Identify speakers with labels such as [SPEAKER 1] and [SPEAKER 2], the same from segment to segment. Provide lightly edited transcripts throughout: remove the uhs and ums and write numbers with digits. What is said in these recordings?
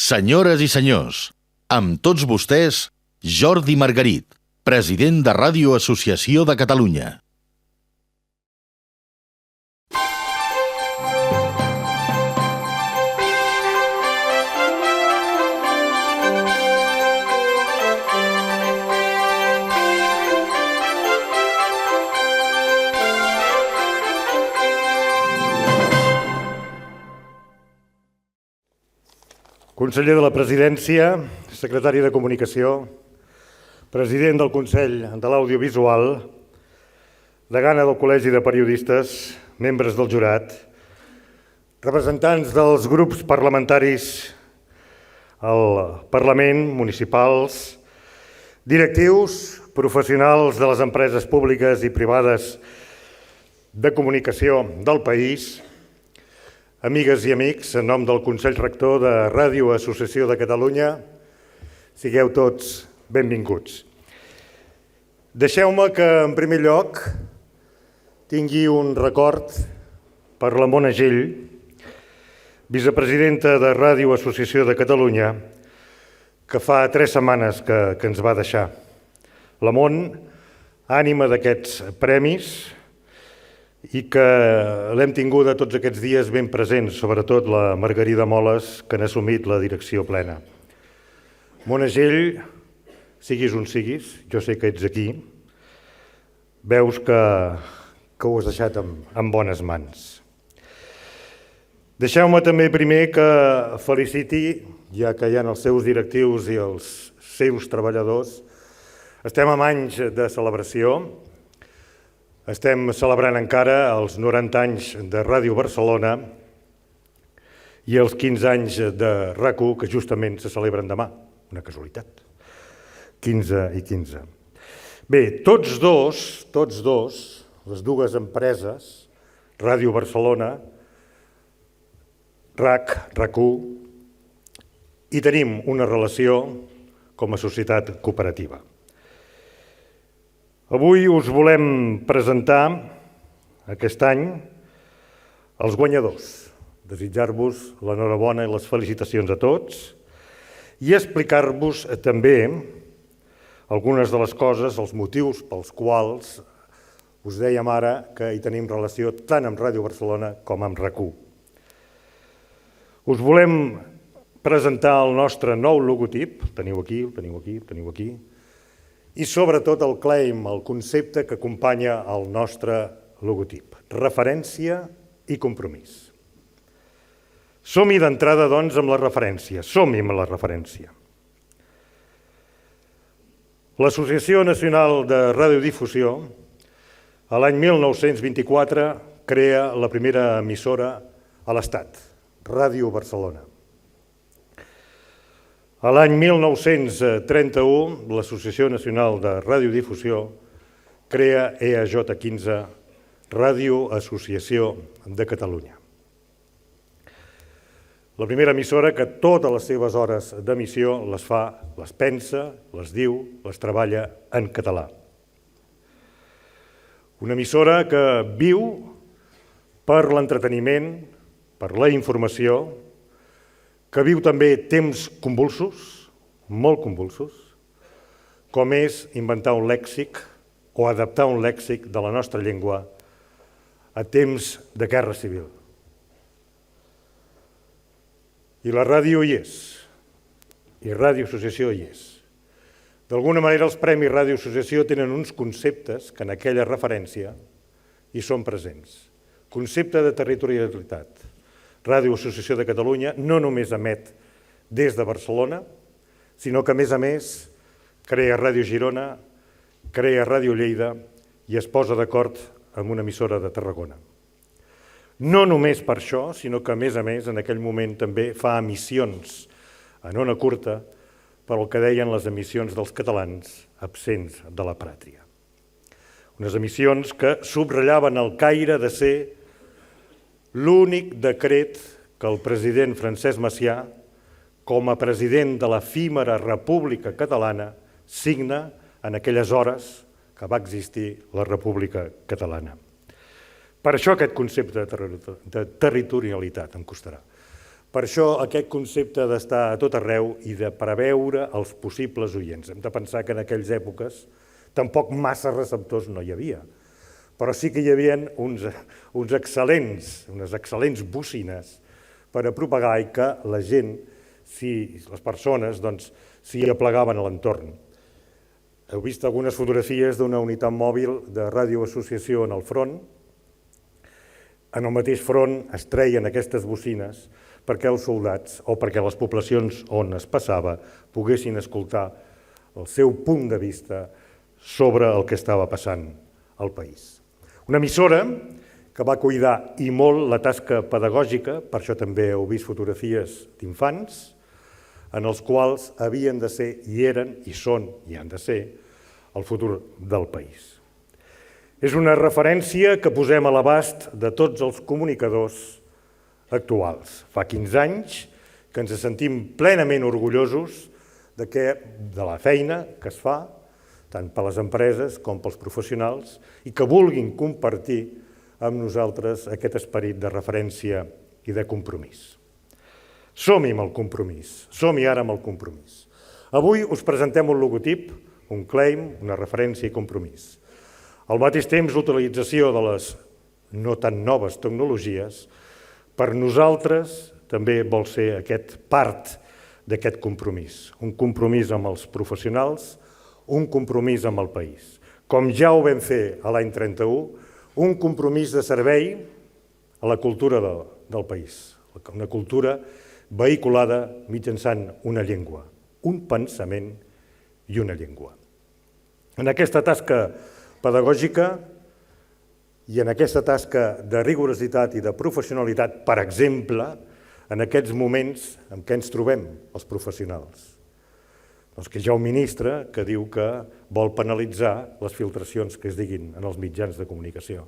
[SPEAKER 1] Senyores i senyors, amb tots vostès, Jordi Margarit, president de Ràdio Associació de Catalunya.
[SPEAKER 2] Conseller de la Presidència, secretari de Comunicació, president del Consell de l'Audiovisual, degana del Col·legi de Periodistes, membres del jurat, representants dels grups parlamentaris al Parlament, municipals, directius, professionals de les empreses públiques i privades de comunicació del país, amigues i amics, en nom del Consell Rector de Ràdio Associació de Catalunya, sigueu tots benvinguts. Deixeu-me que, en primer lloc, tingui un record per la Mona Gell, vicepresidenta de Ràdio Associació de Catalunya, que fa 3 setmanes que ens va deixar. La Mon, ànima d'aquests premis, i que l'hem tinguda tots aquests dies ben presents, sobretot la Margarida Moles, que n'ha assumit la direcció plena. Mona Gell, siguis on siguis, jo sé que ets aquí, veus que ho has deixat en bones mans. Deixeu-me també primer que feliciti, ja que hi ha els seus directius i els seus treballadors, estem en anys de celebració. Estem celebrant encara els 90 anys de Ràdio Barcelona i els 15 anys de RAC1, que justament se celebren demà. Una casualitat. 15 i 15. Bé, tots dos, les dues empreses, Ràdio Barcelona, RAC1, hi tenim una relació com a societat cooperativa. Avui us volem presentar, aquest any, els guanyadors. Desitjar-vos l'enhorabona i les felicitacions a tots i explicar-vos també algunes de les coses, els motius pels quals us dèiem ara que hi tenim relació tant amb Ràdio Barcelona com amb RAC1. Us volem presentar el nostre nou logotip, el teniu aquí, el teniu aquí, i sobretot el claim, el concepte que acompanya el nostre logotip, referència i compromís. Som-hi d'entrada, doncs, amb la referència. Som-hi amb la referència. L'Associació Nacional de Radiodifusió, a l'any 1924, crea la primera emissora a l'Estat, Ràdio Barcelona. A l'any 1931, l'Associació Nacional de Radiodifusió crea EAJ15, Ràdio Associació de Catalunya. La primera emissora que totes les seves hores d'emissió les fa, les pensa, les diu, les treballa en català. Una emissora que viu per l'entreteniment, per la informació, que viu també temps convulsos, molt convulsos, com és inventar un lèxic o adaptar un lèxic de la nostra llengua a temps de guerra civil. I la ràdio hi és, i Ràdio Associació hi és. D'alguna manera els Premis Ràdio Associació tenen uns conceptes que en aquella referència hi són presents. Concepte de territorialitat. Ràdio Associació de Catalunya no només emet des de Barcelona, sinó que, a més, crea Ràdio Girona, crea Ràdio Lleida i es posa d'acord amb una emissora de Tarragona. No només per això, sinó que, a més, en aquell moment també fa emissions en ona curta per el que deien les emissions dels catalans absents de la pàtria. Unes emissions que subratllaven el caire de ser l'únic decret que el president Francesc Macià, com a president de l'efímera República Catalana, signa en aquelles hores que va existir la República Catalana. Per això aquest concepte de territorialitat em costarà. Per això aquest concepte d'estar a tot arreu i de preveure els possibles oients. Hem de pensar que en aquelles èpoques tampoc massa receptors no hi havia, però sí que hi havia unes excel·lents bocines per a propagar i que la gent, les persones, s'hi aplegaven a l'entorn. Heu vist algunes fotografies d'una unitat mòbil de radioassociació en el front. En el mateix front es treien aquestes bocines perquè els soldats o perquè les poblacions on es passava poguessin escoltar el seu punt de vista sobre el que estava passant al país. Una emissora que va cuidar i molt la tasca pedagògica, per això també heu vist fotografies d'infants, en els quals havien de ser, i eren, i són, i han de ser, el futur del país. És una referència que posem a l'abast de tots els comunicadors actuals. Fa 15 anys que ens sentim plenament orgullosos de la feina que es fa, tant per les empreses com pels professionals, i que vulguin compartir amb nosaltres aquest esperit de referència i de compromís. Som-hi amb el compromís, som-hi ara amb el compromís. Avui us presentem un logotip, un claim, una referència i compromís. Al mateix temps, l'utilització de les no tan noves tecnologies per nosaltres també vol ser aquest part d'aquest compromís. Un compromís amb els professionals, un compromís amb el país. Com ja ho vam fer a l'any 31, un compromís de servei a la cultura del país. Una cultura vehiculada mitjançant una llengua, un pensament i una llengua. En aquesta tasca pedagògica i en aquesta tasca de rigorositat i de professionalitat, per exemple, en aquests moments en què ens trobem els professionals. Doncs que hi ha un ministre que diu que vol penalitzar les filtracions que es diguin en els mitjans de comunicació.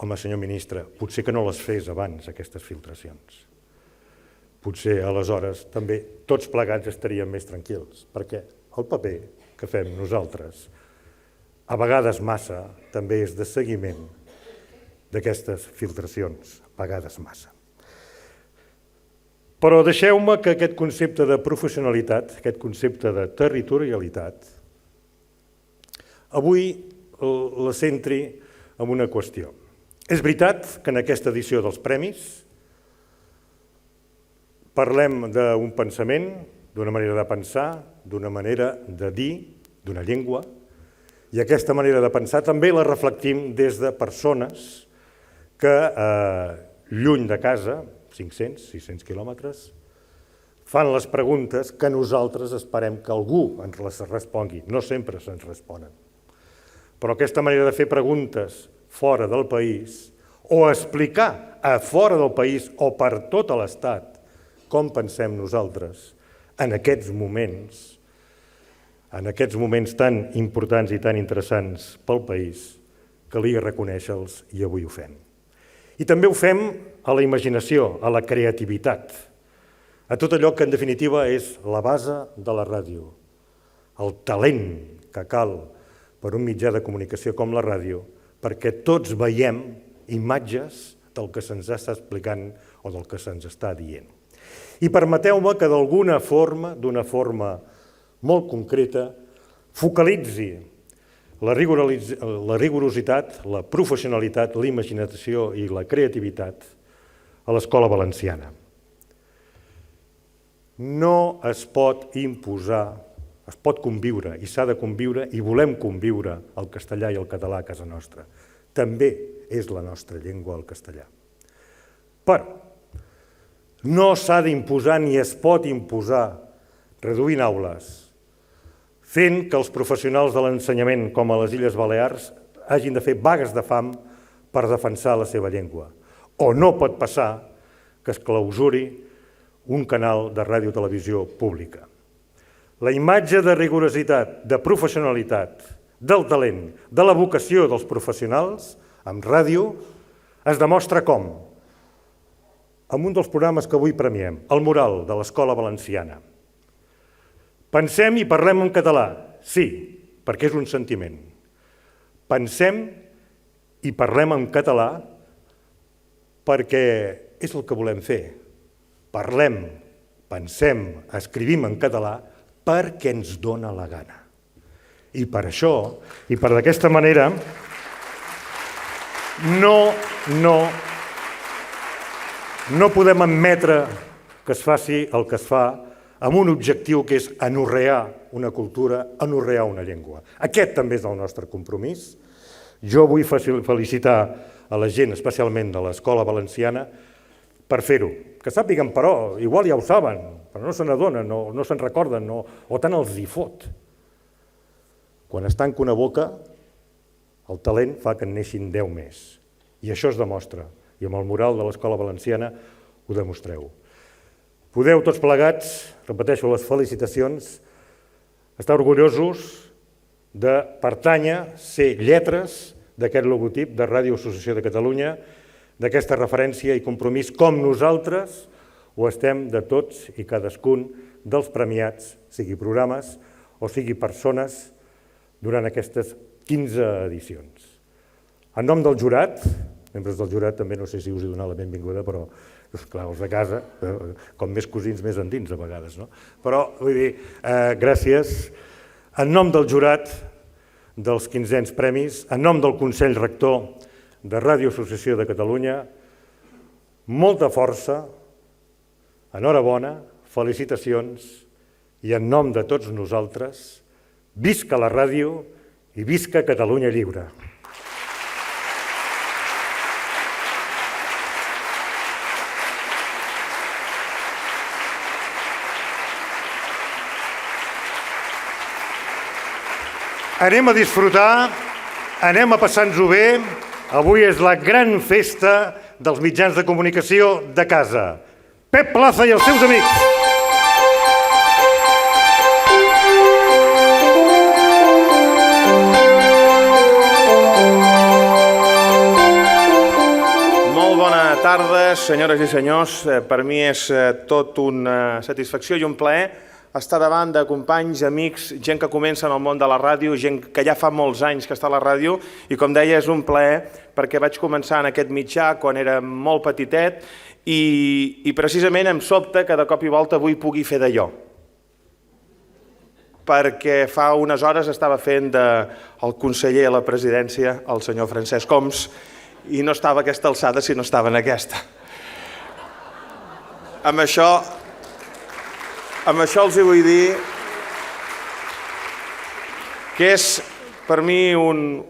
[SPEAKER 2] Home, senyor ministre, potser que no les fes abans, aquestes filtracions. Potser aleshores també tots plegats estaríem més tranquils, perquè el paper que fem nosaltres a vegades massa, també és de seguiment d'aquestes filtracions, a vegades massa. Però deixeu-me que aquest concepte de professionalitat, aquest concepte de territorialitat, avui la centri en una qüestió. És veritat que en aquesta edició dels premis parlem d'un pensament, d'una manera de pensar, d'una manera de dir, d'una llengua, i aquesta manera de pensar també la reflectim des de persones que, lluny de casa, 500, 600 quilòmetres, fan les preguntes que nosaltres esperem que algú ens les respongui. No sempre se'ns responen. Però aquesta manera de fer preguntes fora del país o explicar a fora del país o per tot l'Estat com pensem nosaltres en aquests moments tan importants i tan interessants pel país, calia reconèixer-los i avui ho fem. I també ho fem a la imaginació, a la creativitat, a tot allò que en definitiva és la base de la ràdio, el talent que cal per un mitjà de comunicació com la ràdio, perquè tots veiem imatges del que se'ns està explicant o del que se'ns està dient. I permeteu-me que d'una forma molt concreta, focalitzi la rigorositat, la professionalitat, la imaginació i la creativitat a l'Escola Valenciana. No es pot imposar, es pot conviure i s'ha de conviure i volem conviure el castellà i el català a casa nostra. També és la nostra llengua el castellà. Però no s'ha d'imposar ni es pot imposar reduint aules, fent que els professionals de l'ensenyament, com a les Illes Balears, hagin de fer vagues de fam per defensar la seva llengua. O no pot passar que es clausuri un canal de ràdio-televisió pública. La imatge de rigorositat, de professionalitat, del talent, de la vocació dels professionals amb ràdio es demostra com? Amb un dels programes que avui premiem, el Mural de l'Escola Valenciana. Pensem i parlem en català, sí, perquè és un sentiment. Pensem i parlem en català perquè és el que volem fer, parlem, pensem, escrivim en català perquè ens dóna la gana. I per això, i per d'aquesta manera, no podem admetre que es faci el que es fa amb un objectiu que és anorrear una cultura, anorrear una llengua. Aquest també és el nostre compromís. Jo vull felicitar a la gent, especialment de l'Escola Valenciana, per fer-ho. Que sàpiguen, però, igual ja ho saben, però no se n'adonen, no se'n recorden, o tant els hi fot. Quan es tanca una boca, el talent fa que en neixin 10 més. I això es demostra. I amb el mural de l'Escola Valenciana ho demostreu. Podeu tots plegats, repeteixo les felicitacions, estar orgullosos de pertànyer, ser lletres d'aquest logotip de Ràdio Associació de Catalunya, d'aquesta referència i compromís com nosaltres ho estem de tots i cadascun dels premiats, sigui programes o sigui persones, durant aquestes 15 edicions. En nom del jurat, membres del jurat també no sé si us he donat la benvinguda, però clar, els de casa, com més cosins més endins a vegades, no? Però, vull dir, gràcies. En nom del jurat dels 15ens premis, en nom del Consell Rector de Ràdio Associació de Catalunya, molta força, enhorabona, felicitacions i en nom de tots nosaltres, visca la ràdio i visca Catalunya Lliure. Anem a disfrutar, anem a passar-nos-ho bé. Avui és la gran festa dels mitjans de comunicació de casa. Pep Plaza i els seus amics.
[SPEAKER 3] Molt bona tarda, senyores i senyors. Per mi és tot una satisfacció i un plaer estar davant de companys, amics, gent que comença en el món de la ràdio, gent que ja fa molts anys que està a la ràdio, i com deia és un plaer perquè vaig començar en aquest mitjà quan era molt petitet i precisament em sobta que de cop i volta avui pugui fer d'allò. Perquè fa unes hores estava fent del conseller a la presidència, el senyor Francesc Homs, i no estava a aquesta alçada si no estava en aquesta. Amb això els vull dir que és per mi un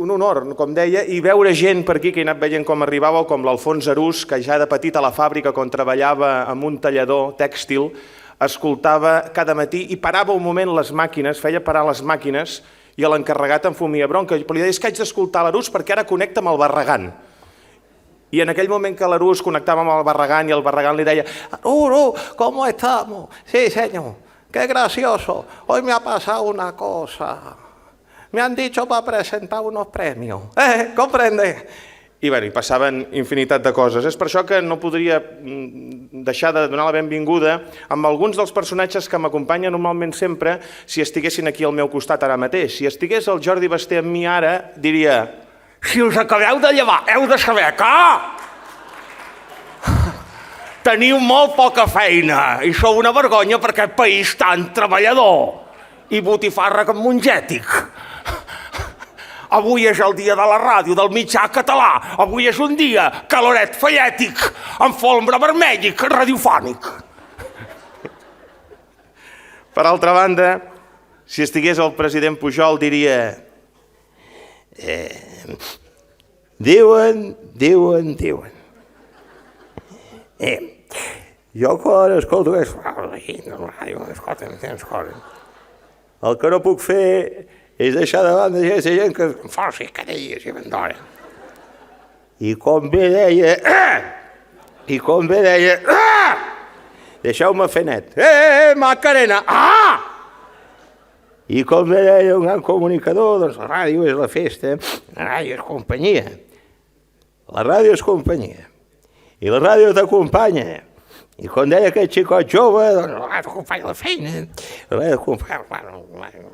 [SPEAKER 3] honor, com deia, i veure gent per aquí que he anat veient com arribava, com l'Alfons Arús, que ja de petit a la fàbrica, quan treballava en un tallador tèxtil, escoltava cada matí i parava un moment les màquines, feia parar les màquines, i l'encarregat em fumia bronca. Però li deia, és que haig d'escoltar l'Arús perquè ara connecta amb el Barragán. Y en aquell moment que l'Arús connectava amb el Barragán y el Barragán le decía, ¿cómo estamos? Sí, señor, qué gracioso. Hoy me ha pasado una cosa. Me han dicho para presentar unos premios. ¿Comprende? I bueno, hi passaven infinitat de coses. És per això que no podria deixar de donar la benvinguda amb alguns dels personatges que m'acompanyen normalment sempre si estiguessin aquí al meu costat ara mateix. Si estigués el Jordi Basté amb mi ara, diria: si us acabeu de llevar, heu de saber que teniu molt poca feina i sou una vergonya per aquest país tan treballador i botifarra com mongètic. Avui és el dia de la ràdio, del mitjà català. Avui és un dia caloret fallètic, amb folre vermèllic, radiofònic. Per altra banda, si estigués el president Pujol, diria: diuen. Jo quan escolto el que no puc fer és deixar de banda aquesta gent que em força i cadelles i abandona. I com bé deia, deixeu-me fer net. Macarena! I com bé deia un gran comunicador, doncs la ràdio és la festa, la ràdio és companyia. La ràdio és companyia. I la ràdio t'acompanya. I com deia aquest xicot jove, doncs la ràdio t'acompanya a la feina, la ràdio t'acompanya quan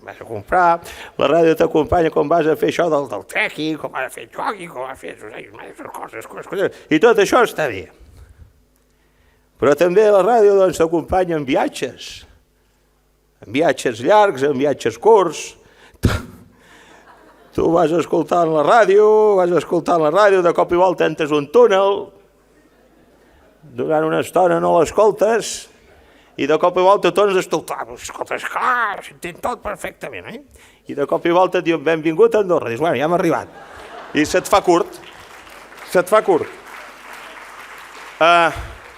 [SPEAKER 3] vas a comprar, la ràdio t'acompanya quan vas a fer això del trekking, quan vas a fer jogging, quan vas a fer coses. I tot això està bé. Però també la ràdio t'acompanya en viatges llargs, en viatges curts. Tu vas escoltant la ràdio, de cop i volta entres un túnel, durant una estona no l'escoltes, i de cop i volta tornes a escoltar, escoltes, clar, s'entén tot perfectament, I de cop i volta et diuen, benvingut a Andorra, dius, bueno, ja hem arribat. I se't fa curt.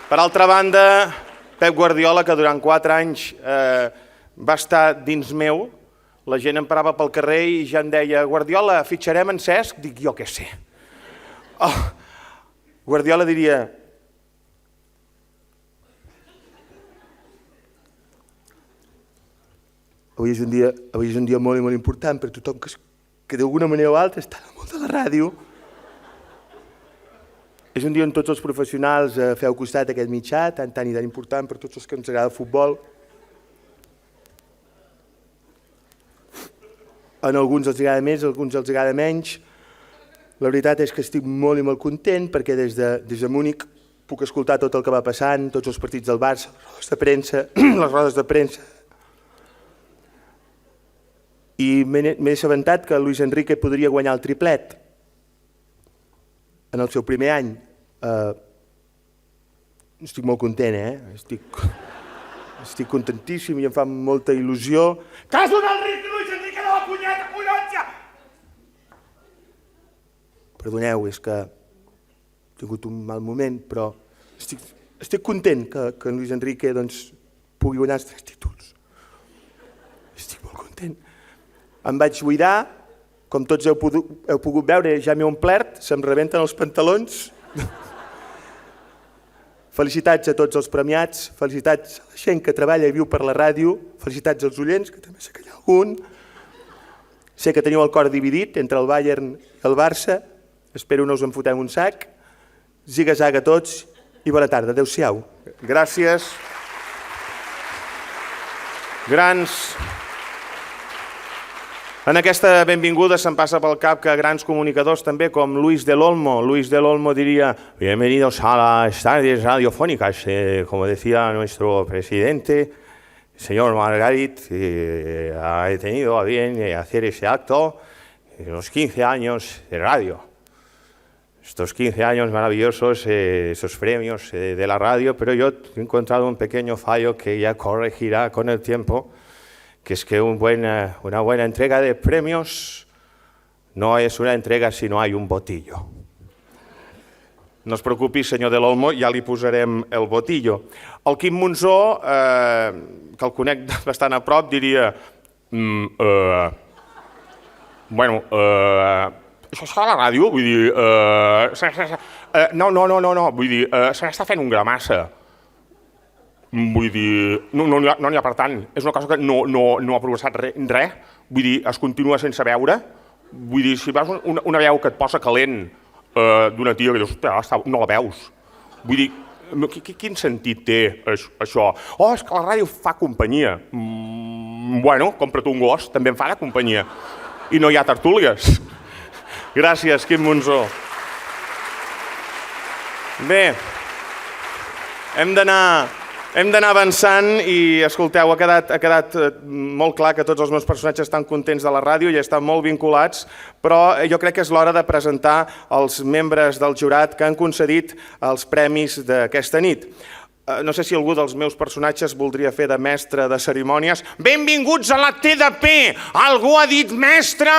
[SPEAKER 3] Per altra banda, Pep Guardiola, que durant 4 anys va estar dins meu, la gent em parava pel carrer i ja em deia, Guardiola, fitxarem en Cesc? Dic, jo què sé. Guardiola diria, avui és un dia molt i molt important per tothom que d'alguna manera o altra està en el món de la ràdio. És un dia on tots els professionals feu costat a aquest mitjà, tan i tan important per tots els que ens agrada el futbol. A alguns els agrada més, a alguns els agrada menys. La veritat és que estic molt i molt content perquè des de Múnich puc escoltar tot el que va passant, tots els partits del Barça, les rodes de premsa. I m'he assabentat que Luis Enrique podria guanyar el triplet en el seu primer any. Estic molt content, Estic contentíssim i em fa molta il·lusió. Que has donat Luis Enrique de la punyeta, collons, ja! Perdoneu, és que he tingut un mal moment, però estic content que Luis Enrique pugui guanyar els 3 títols. Estic molt content. Em vaig buidar, com tots heu pogut veure, ja m'he omplert, se'm rebenten els pantalons. Felicitats a tots els premiats, felicitats a la gent que treballa i viu per la ràdio, felicitats als oients, que també sé que hi ha algun. Sé que teniu el cor dividit entre el Bayern i el Barça, espero no us en fotem un sac. Ziga-zaga a tots i bona tarda, adeu-siau. Gràcies. Grans. En aquesta benvinguda se'm passa pel cap que grans comunicadors també com Luis del Olmo. Luis del Olmo diría, bienvenidos a las tardes radiofónicas, como decía nuestro presidente, el señor Margarit, ha tenido a bien hacer ese acto en los 15 años de radio. Estos 15 años maravillosos, esos premios de la radio, pero yo he encontrado un pequeño fallo que ya corregirá con el tiempo, que es que una buena entrega de premios no es una entrega si no hay un botillo. No es preocupi, senyor del Olmo, ja li posarem el botillo. El Quim Monzó, que el conec bastant a prop, diria això és a la ràdio? Vull dir, no, vull dir, se n'està fent un gramassa. Vull dir, no n'hi ha per tant, és una cosa que no ha progressat res, vull dir, es continua sense veure, vull dir, si veus una veu que et posa calent d'una tia que dius, no la veus, vull dir, quin sentit té això? Oh, és que la ràdio fa companyia. Bueno, compra't un gos, també em fa de companyia, i no hi ha tertúlies. Gràcies, Quim Monzó. Bé, hem d'anar avançant i, escolteu, ha quedat molt clar que tots els meus personatges estan contents de la ràdio i estan molt vinculats, però jo crec que és l'hora de presentar els membres del jurat que han concedit els premis d'aquesta nit. No sé si algú dels meus personatges voldria fer de mestre de cerimònies. Benvinguts a la TDP! Algú ha dit mestre?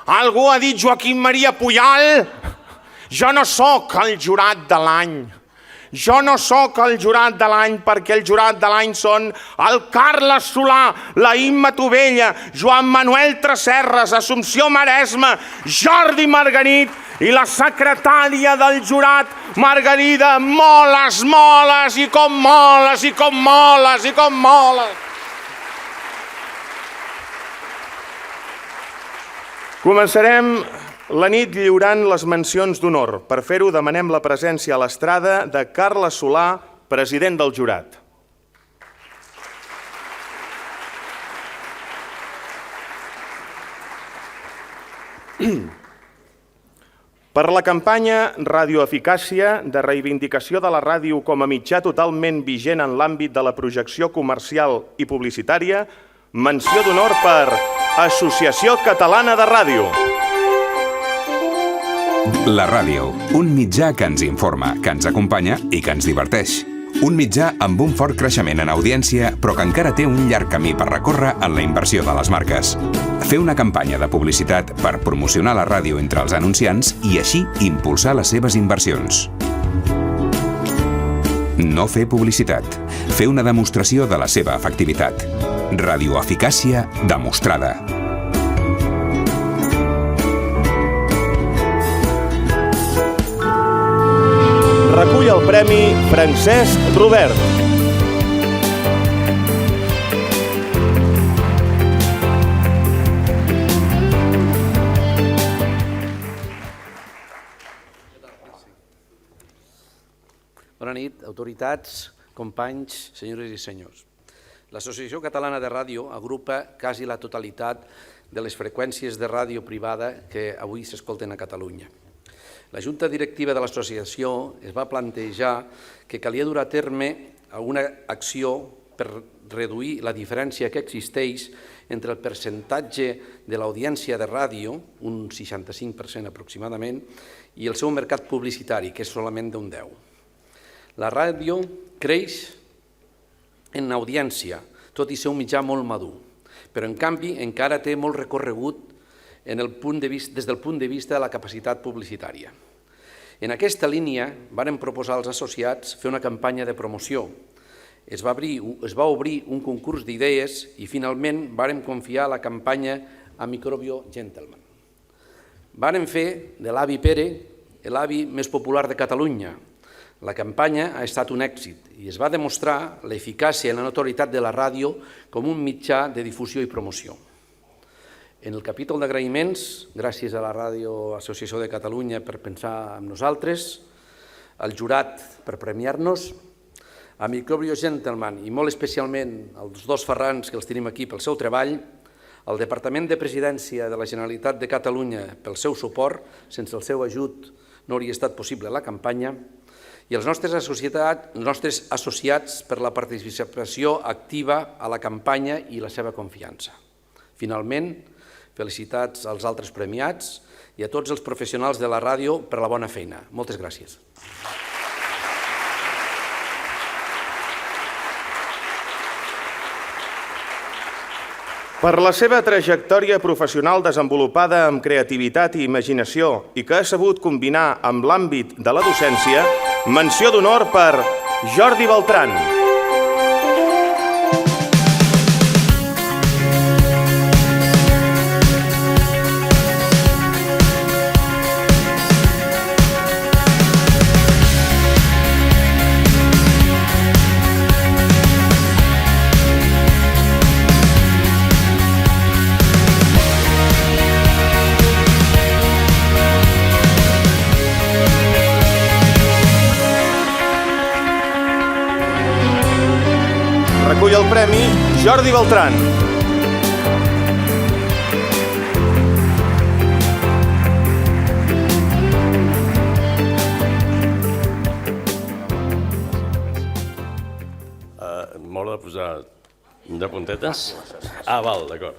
[SPEAKER 3] Algú ha dit Joaquim Maria Puyal? Jo no sóc el jurat de l'any. Jo no sóc el jurat de l'any perquè el jurat de l'any són el Carles Solà, la Imma Tovella, Joan Manuel Tresserras, Assumpció Maresma, Jordi Margarit i la secretària del jurat, Margarida Moles, moles i com moles i com moles i com moles. Començarem la nit lliurant les mencions d'honor. Per fer-ho, demanem la presència a l'estrada de Carles Solà, president del jurat. Per la campanya Radioeficàcia de reivindicació de la ràdio com a mitjà totalment vigent en l'àmbit de la projecció comercial i publicitària, menció d'honor per Associació Catalana de Ràdio.
[SPEAKER 4] La ràdio, un mitjà que ens informa, que ens acompanya i que ens diverteix. Un mitjà amb un fort creixement en audiència, però que encara té un llarg camí per recórrer en la inversió de les marques. Fer una campanya de publicitat per promocionar la ràdio entre els anunciants i així impulsar les seves inversions. No fer publicitat. Fer una demostració de la seva efectivitat. Radioeficàcia demostrada.
[SPEAKER 3] Recull el Premi Francesc Robert.
[SPEAKER 5] Bona nit, autoritats, companys, senyores i senyors. L'Associació Catalana de Ràdio agrupa quasi la totalitat de les freqüències de ràdio privada que avui s'escolten a Catalunya. La Junta Directiva de l'Associació es va plantejar que calia dur a terme alguna acció per reduir la diferència que existeix entre el percentatge de l'audiència de ràdio, un 65% aproximadament, i el seu mercat publicitari, que és solament d'un 10%. La ràdio creix en audiència, tot i ser un mitjà molt madur, però en canvi encara té molt recorregut des del punt de vista de la capacitat publicitària. En aquesta línia vàrem proposar als associats fer una campanya de promoció. Es va obrir un concurs d'idees i finalment vàrem confiar la campanya a Microbio Gentleman. Vàrem fer de l'avi Pere l'avi més popular de Catalunya. La campanya ha estat un èxit i es va demostrar l'eficàcia i la notorietat de la ràdio com un mitjà de difusió i promoció. En el capítol d'agraïments, gràcies a la Ràdio Associació de Catalunya per pensar en nosaltres, al jurat per premiar-nos, a Microbio Gentleman i molt especialment als dos Ferrans que els tenim aquí pel seu treball, al Departament de Presidència de la Generalitat de Catalunya pel seu suport, sense el seu ajut no hauria estat possible la campanya, i als nostres associats per la participació activa a la campanya i la seva confiança. Finalment, felicitats als altres premiats i a tots els professionals de la ràdio per la bona feina. Moltes gràcies.
[SPEAKER 3] Per la seva trajectòria professional desenvolupada amb creativitat i imaginació i que ha sabut combinar amb l'àmbit de la docència, menció d'honor per Jordi Beltran. Recull el Premi Jordi Beltran.
[SPEAKER 6] M'haurà de posar de puntetes? Val, d'acord.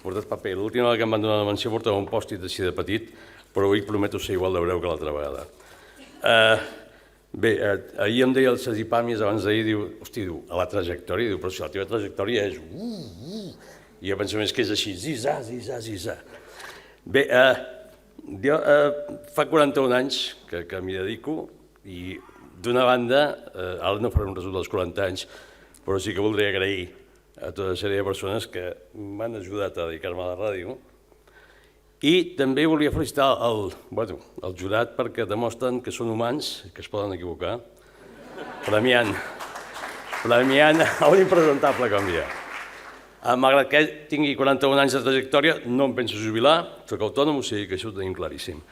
[SPEAKER 6] Portat paper. L'última vegada que em van donar la menció portava un pòstit així de petit, però avui prometo ser igual de breu que l'altra vegada. Bé, ahir em deia el Sergi Pàmies, abans d'ahir, diu, a la trajectòria, diu, però si la teva trajectòria és... I jo penso més que és així, zizà. Bé, jo fa 41 anys que m'hi dedico i d'una banda, ara no faré un resum dels 40 anys, però sí que voldria agrair a tota una sèrie de persones que m'han ajudat a dedicar-me a la ràdio. I també volia felicitar el jurat perquè demostren que són humans i que es poden equivocar, premiant l'impresentable com jo. Malgrat que tingui 41 anys de trajectòria, no em penso jubilar, soc autònom, o sigui que això ho tenim claríssim.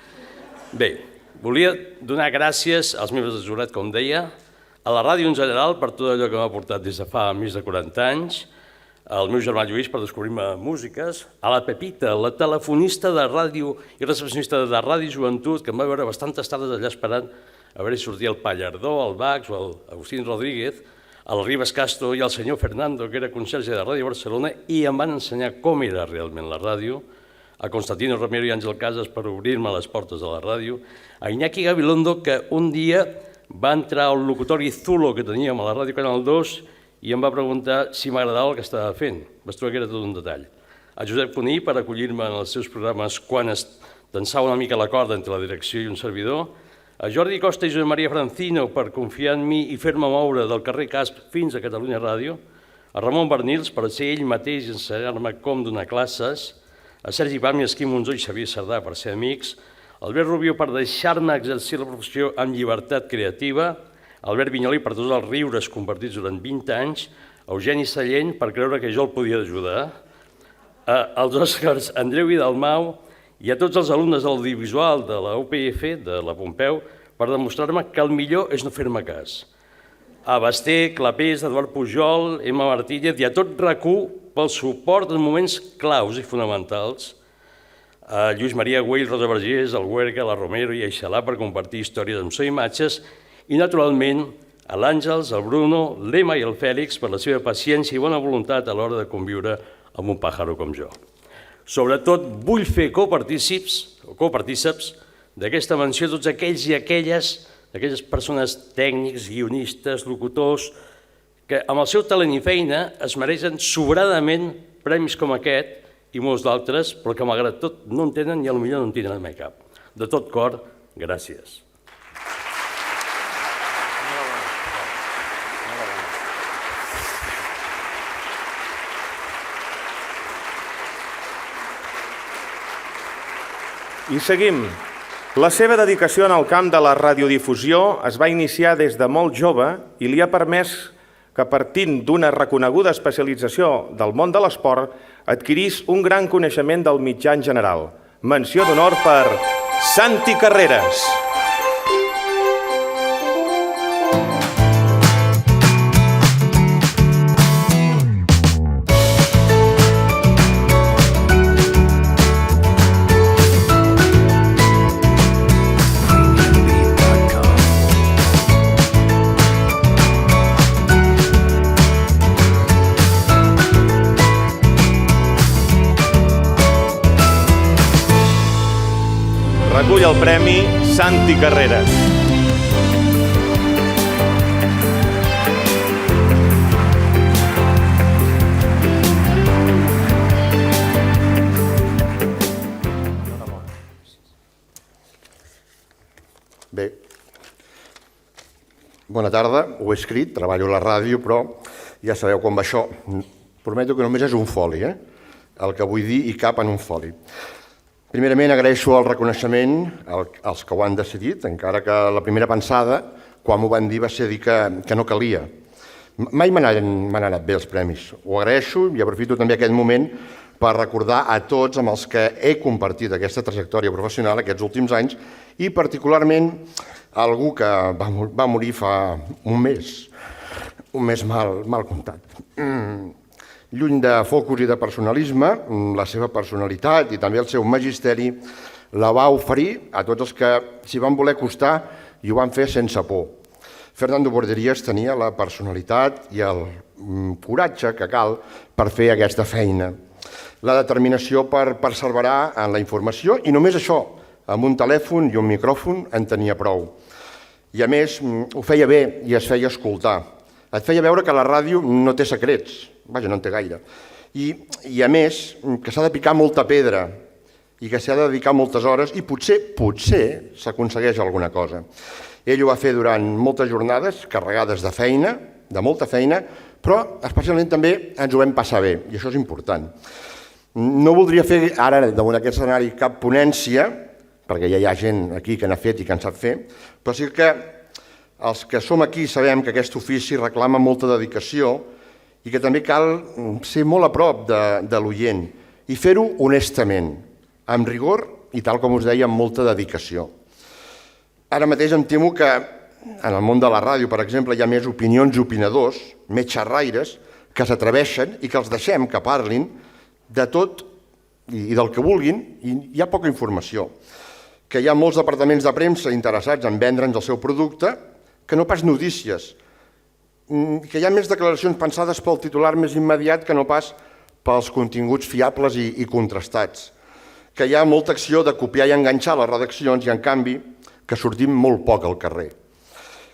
[SPEAKER 6] Bé, volia donar gràcies als membres del jurat, com deia, a la ràdio en general per tot allò que m'ha portat des de fa més de 40 anys, al meu germà Lluís per descobrir-me músiques, a la Pepita, la telefonista de ràdio i recepcionista de Ràdio Joventut, que em va veure bastantes tardes allà esperant a veure si sortia el Pallardó, el Bax o l'Agustín Rodríguez, al Ribas Castro i al senyor Fernando, que era conserge de Ràdio Barcelona, i em van ensenyar com era realment la ràdio, a Constantino Romero i Àngel Casas per obrir-me les portes de la ràdio, a Iñaki Gabilondo, que un dia va entrar al locutori Zulo que teníem a la ràdio Canal 2 i em va preguntar si m'agradava el que estava fent. Vaig trobar que era tot un detall. A Josep Cuní per acollir-me en els seus programes quan es tensava una mica la corda entre la direcció i un servidor, a Jordi Costa i Josep Maria Francino per confiar en mi i fer-me moure del carrer Casp fins a Catalunya Ràdio, a Ramon Bernils per ser ell mateix i ensenyar-me com donar classes, a Sergi Pàmies, Quim Monzó i Xavier Sardà per ser amics, a Albert Rubio per deixar-me exercir la professió amb llibertat creativa, a Albert Vinyoli per tots els riures compartits durant 20 anys, a Eugeni Sallent per creure que jo el podia ajudar, als Òscars Andreu Vidalmau i a tots els alumnes de l'audiovisual de la UPF, de la Pompeu, per demostrar-me que el millor és no fer-me cas. A Basté, Clapés, Eduard Pujol, Emma Martínez i a tot RAC1 pel suport en moments claus i fonamentals, a Lluís Maria Güell, Rosa Vergés, al Huerga, a la Romero i a Ixalà per compartir històries amb so i imatges i, naturalment, a l'Àngels, el Bruno, l'Emma i el Fèlix per la seva paciència i bona voluntat a l'hora de conviure amb un pàjaro com jo. Sobretot, vull fer copartícips d'aquesta menció tots aquells i aquelles persones tècnics, guionistes, locutors, que amb el seu talent i feina es mereixen sobradament premis com aquest i molts d'altres, però que malgrat tot no en tenen i potser no en tindran mai cap. De tot cor, gràcies.
[SPEAKER 3] I seguim. La seva dedicació en el camp de la radiodifusió es va iniciar des de molt jove i li ha permès que, partint d'una reconeguda especialització del món de l'esport, adquirís un gran coneixement del mitjà en general. Menció d'honor per Santi Carreras. Recull el premi Santi Carreras.
[SPEAKER 7] Bé, bona tarda, ho he escrit, treballo a la ràdio, però ja sabeu com va això. Prometo que només és un foli, el que vull dir i cap en un foli. Primerament, agraeixo el reconeixement als que ho han decidit, encara que la primera pensada, quan m'ho van dir, va ser dir que no calia. Mai m'han anat bé els premis. Ho agraeixo i aprofito també aquest moment per recordar a tots amb els que he compartit aquesta trajectòria professional aquests últims anys i particularment algú que va morir fa un mes mal comptat. Lluny de focus i de personalisme, la seva personalitat i també el seu magisteri la va oferir a tots els que s'hi van voler acostar i ho van fer sense por. Fernando Borderías tenia la personalitat i el coratge que cal per fer aquesta feina. La determinació per perseverar en la informació i només això, amb un telèfon i un micròfon en tenia prou. I a més, ho feia bé i es feia escoltar. Et feia veure que la ràdio no té secrets, vaja, no en té gaire. I a més, que s'ha de picar molta pedra i que s'ha de dedicar moltes hores i potser s'aconsegueix alguna cosa. Ell ho va fer durant moltes jornades, carregades de feina, de molta feina, però especialment també ens ho vam passar bé, i això és important. No voldria fer ara, damunt d'aquest escenari, cap ponència, perquè ja hi ha gent aquí que n'ha fet i que en sap fer, però sí que els que som aquí sabem que aquest ofici reclama molta dedicació i que també cal ser molt a prop de l'oient i fer-ho honestament, amb rigor i, tal com us deia, amb molta dedicació. Ara mateix em temo que en el món de la ràdio, per exemple, hi ha més opinions i opinadors, més xerraires, que s'atreveixen i que els deixem que parlin de tot i del que vulguin, i hi ha poca informació. Que hi ha molts departaments de premsa interessats en vendre'ns el seu producte, que no pas notícies, que hi ha més declaracions pensades pel titular més immediat que no pas pels continguts fiables i contrastats, que hi ha molta acció de copiar i enganxar les redaccions i, en canvi, que sortim molt poc al carrer,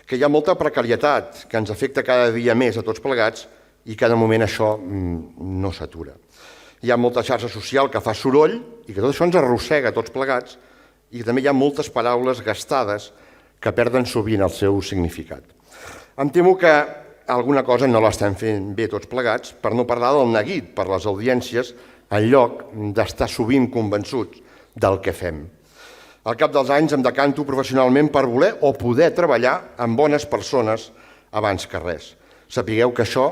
[SPEAKER 7] que hi ha molta precarietat que ens afecta cada dia més a tots plegats i que de moment això no s'atura. Hi ha molta xarxa social que fa soroll i que tot això ens arrossega a tots plegats i també hi ha moltes paraules gastades que perden sovint el seu significat. Em temo que alguna cosa no l'estem fent bé tots plegats, per no parlar del neguit per les audiències, en lloc d'estar sovint convençuts del que fem. Al cap dels anys em decanto professionalment per voler o poder treballar amb bones persones abans que res. Sapigueu que això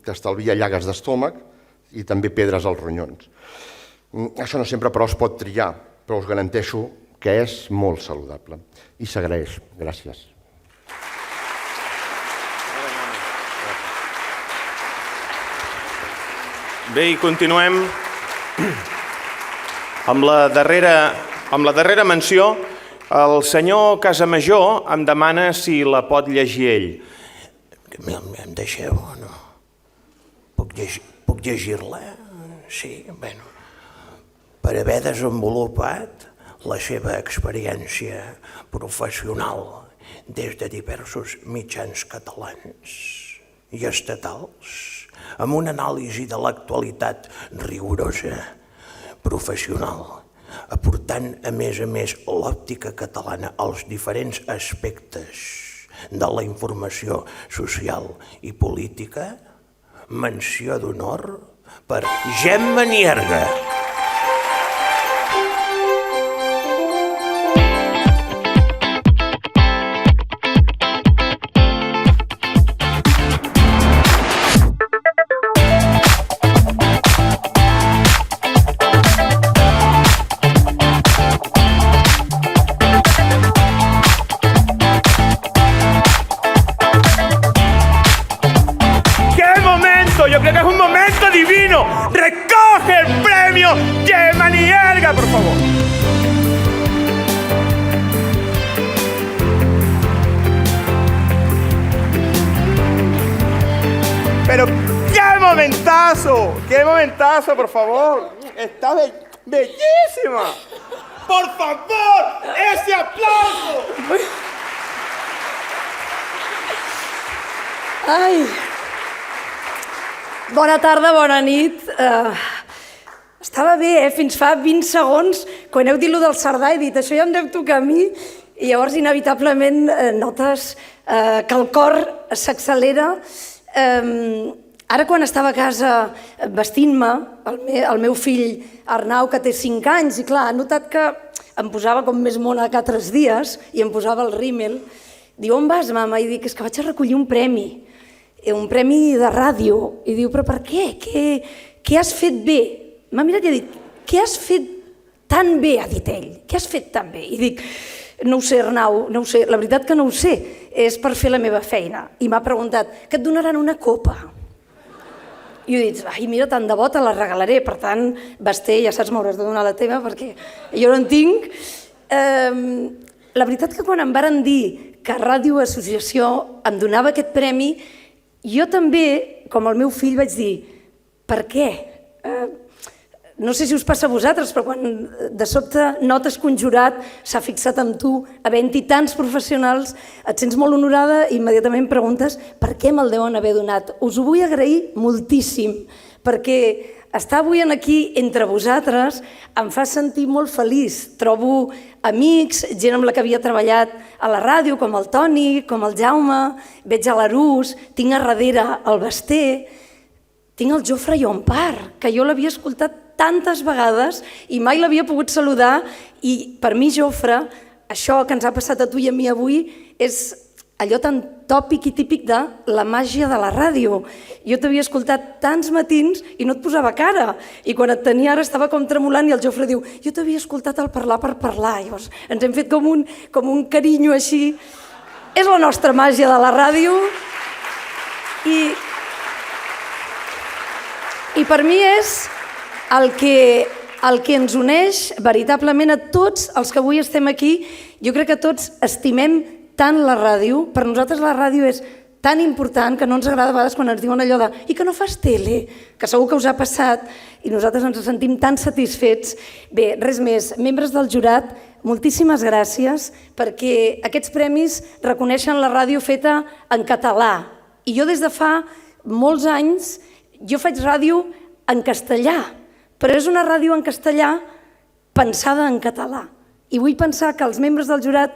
[SPEAKER 7] t'estalvia llagues d'estómac i també pedres als ronyons. Això no sempre, però, es pot triar, però us garanteixo que és molt saludable. I s'agraeix. Gràcies.
[SPEAKER 3] Bé, i continuem amb la darrera menció. El senyor Casamajor em demana si la pot llegir ell.
[SPEAKER 8] Em deixeu o no? Puc llegir-la? Sí, bueno. Per haver desenvolupat la seva experiència professional des de diversos mitjans catalans i estatals, amb una anàlisi de l'actualitat rigorosa, professional, aportant a més l'òptica catalana als diferents aspectes de la informació social i política, menció d'honor per Gemma Nierga.
[SPEAKER 3] Yo creo que es un momento divino. ¡Recoge el premio Gemma Nierga, por favor! Pero qué momentazo, por favor. Está bellísima. Por favor, ese aplauso.
[SPEAKER 9] Ai... Bona tarda, bona nit. Estava bé, fins fa 20 segons, quan heu dit allò del Cerdà, he dit, això ja em deu tocar a mi, i llavors inevitablement notes que el cor s'accelera. Ara, quan estava a casa vestint-me, el meu fill Arnau, que té 5 anys, i clar, ha notat que em posava com més mona cada 3 dies, i em posava el rímel. Diu, on vas, mama? I dic, és que vaig a recollir un premi de ràdio, i diu, però per què? Què has fet bé? M'ha mirat i ha dit, què has fet tan bé, ha dit ell, què has fet tan bé? I dic, no ho sé, Arnau, no ho sé, la veritat que no ho sé, és per fer la meva feina. I m'ha preguntat, que et donaran una copa? I he dit, ai, mira, tant de bo te la regalaré, per tant, Basté, ja saps, m'hauràs de donar la teva, perquè jo no en tinc. La veritat que quan em varen dir que Ràdio Associació em donava aquest premi, jo també, com el meu fill, vaig dir, per què? No sé si us passa a vosaltres, però quan de sobte notes que un jurat s'ha fixat en tu, havent-hi tants professionals, et sents molt honorada i immediatament preguntes per què me'l deuen haver donat. Us ho vull agrair moltíssim, perquè estar avui aquí entre vosaltres em fa sentir molt feliç. Trobo amics, gent amb la que havia treballat a la ràdio, com el Toni, com el Jaume, veig a l'Arús, tinc a darrere el Basté, tinc el Jofre Llompart, que jo l'havia escoltat tantes vegades i mai l'havia pogut saludar, i per mi, Jofre, això que ens ha passat a tu i a mi avui és allò tan tòpic i típic de la màgia de la ràdio. Jo t'havia escoltat tants matins i no et posava cara, i quan et tenia ara estava com tremolant i el Jofre diu, jo t'havia escoltat al parlar per parlar. Llavors ens hem fet com un carinyo així. És la nostra màgia de la ràdio i I per mi és el que ens uneix veritablement a tots els que avui estem aquí. Jo crec que tots estimem tant la ràdio. Per nosaltres la ràdio és tan important que no ens agrada a vegades quan ens diuen allò de «i que no fas tele?», que segur que us ha passat i nosaltres ens sentim tan satisfets. Bé, res més. Membres del jurat, moltíssimes gràcies perquè aquests premis reconeixen la ràdio feta en català. I jo des de fa molts anys, jo faig ràdio en castellà, però és una ràdio en castellà pensada en català. I vull pensar que els membres del jurat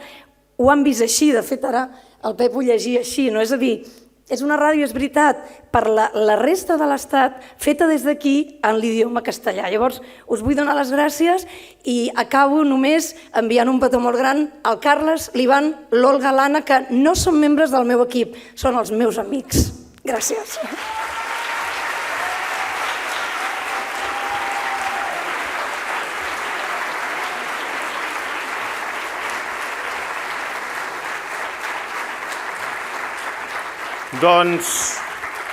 [SPEAKER 9] ho han vist així. De fet, ara el Pep ho llegia així, no? És a dir, és una ràdio, és veritat, per la resta de l'Estat, feta des d'aquí en l'idioma castellà. Llavors, us vull donar les gràcies i acabo només enviant un petó molt gran al Carles, l'Ivan, l'Olga, l'Anna, que no són membres del meu equip, són els meus amics. Gràcies.
[SPEAKER 3] Doncs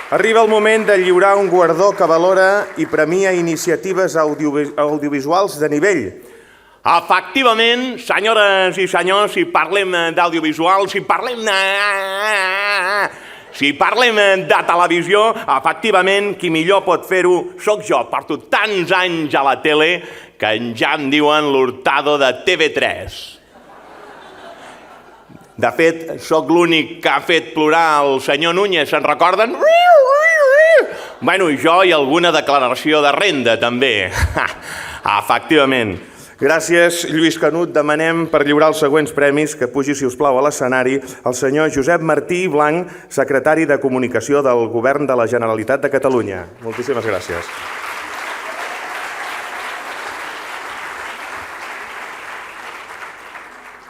[SPEAKER 3] arriba el moment de lliurar un guardó que valora i premia iniciatives audiovisuals de nivell.
[SPEAKER 10] Efectivament, senyores i senyors, si parlem d'audiovisual, si parlem de televisió, efectivament, qui millor pot fer-ho sóc jo. Porto tants anys a la tele que ja em diuen l'Hurtado de TV3. De fet, sóc l'únic que ha fet plorar el senyor Núñez, se'n recorden? Bueno, jo i alguna declaració de renda, també. Efectivament.
[SPEAKER 3] Gràcies, Lluís Canut. Demanem per lliurar els següents premis que pugi, si us plau, a l'escenari el senyor Josep Martí Blanc, secretari de Comunicació del Govern de la Generalitat de Catalunya. Moltíssimes gràcies.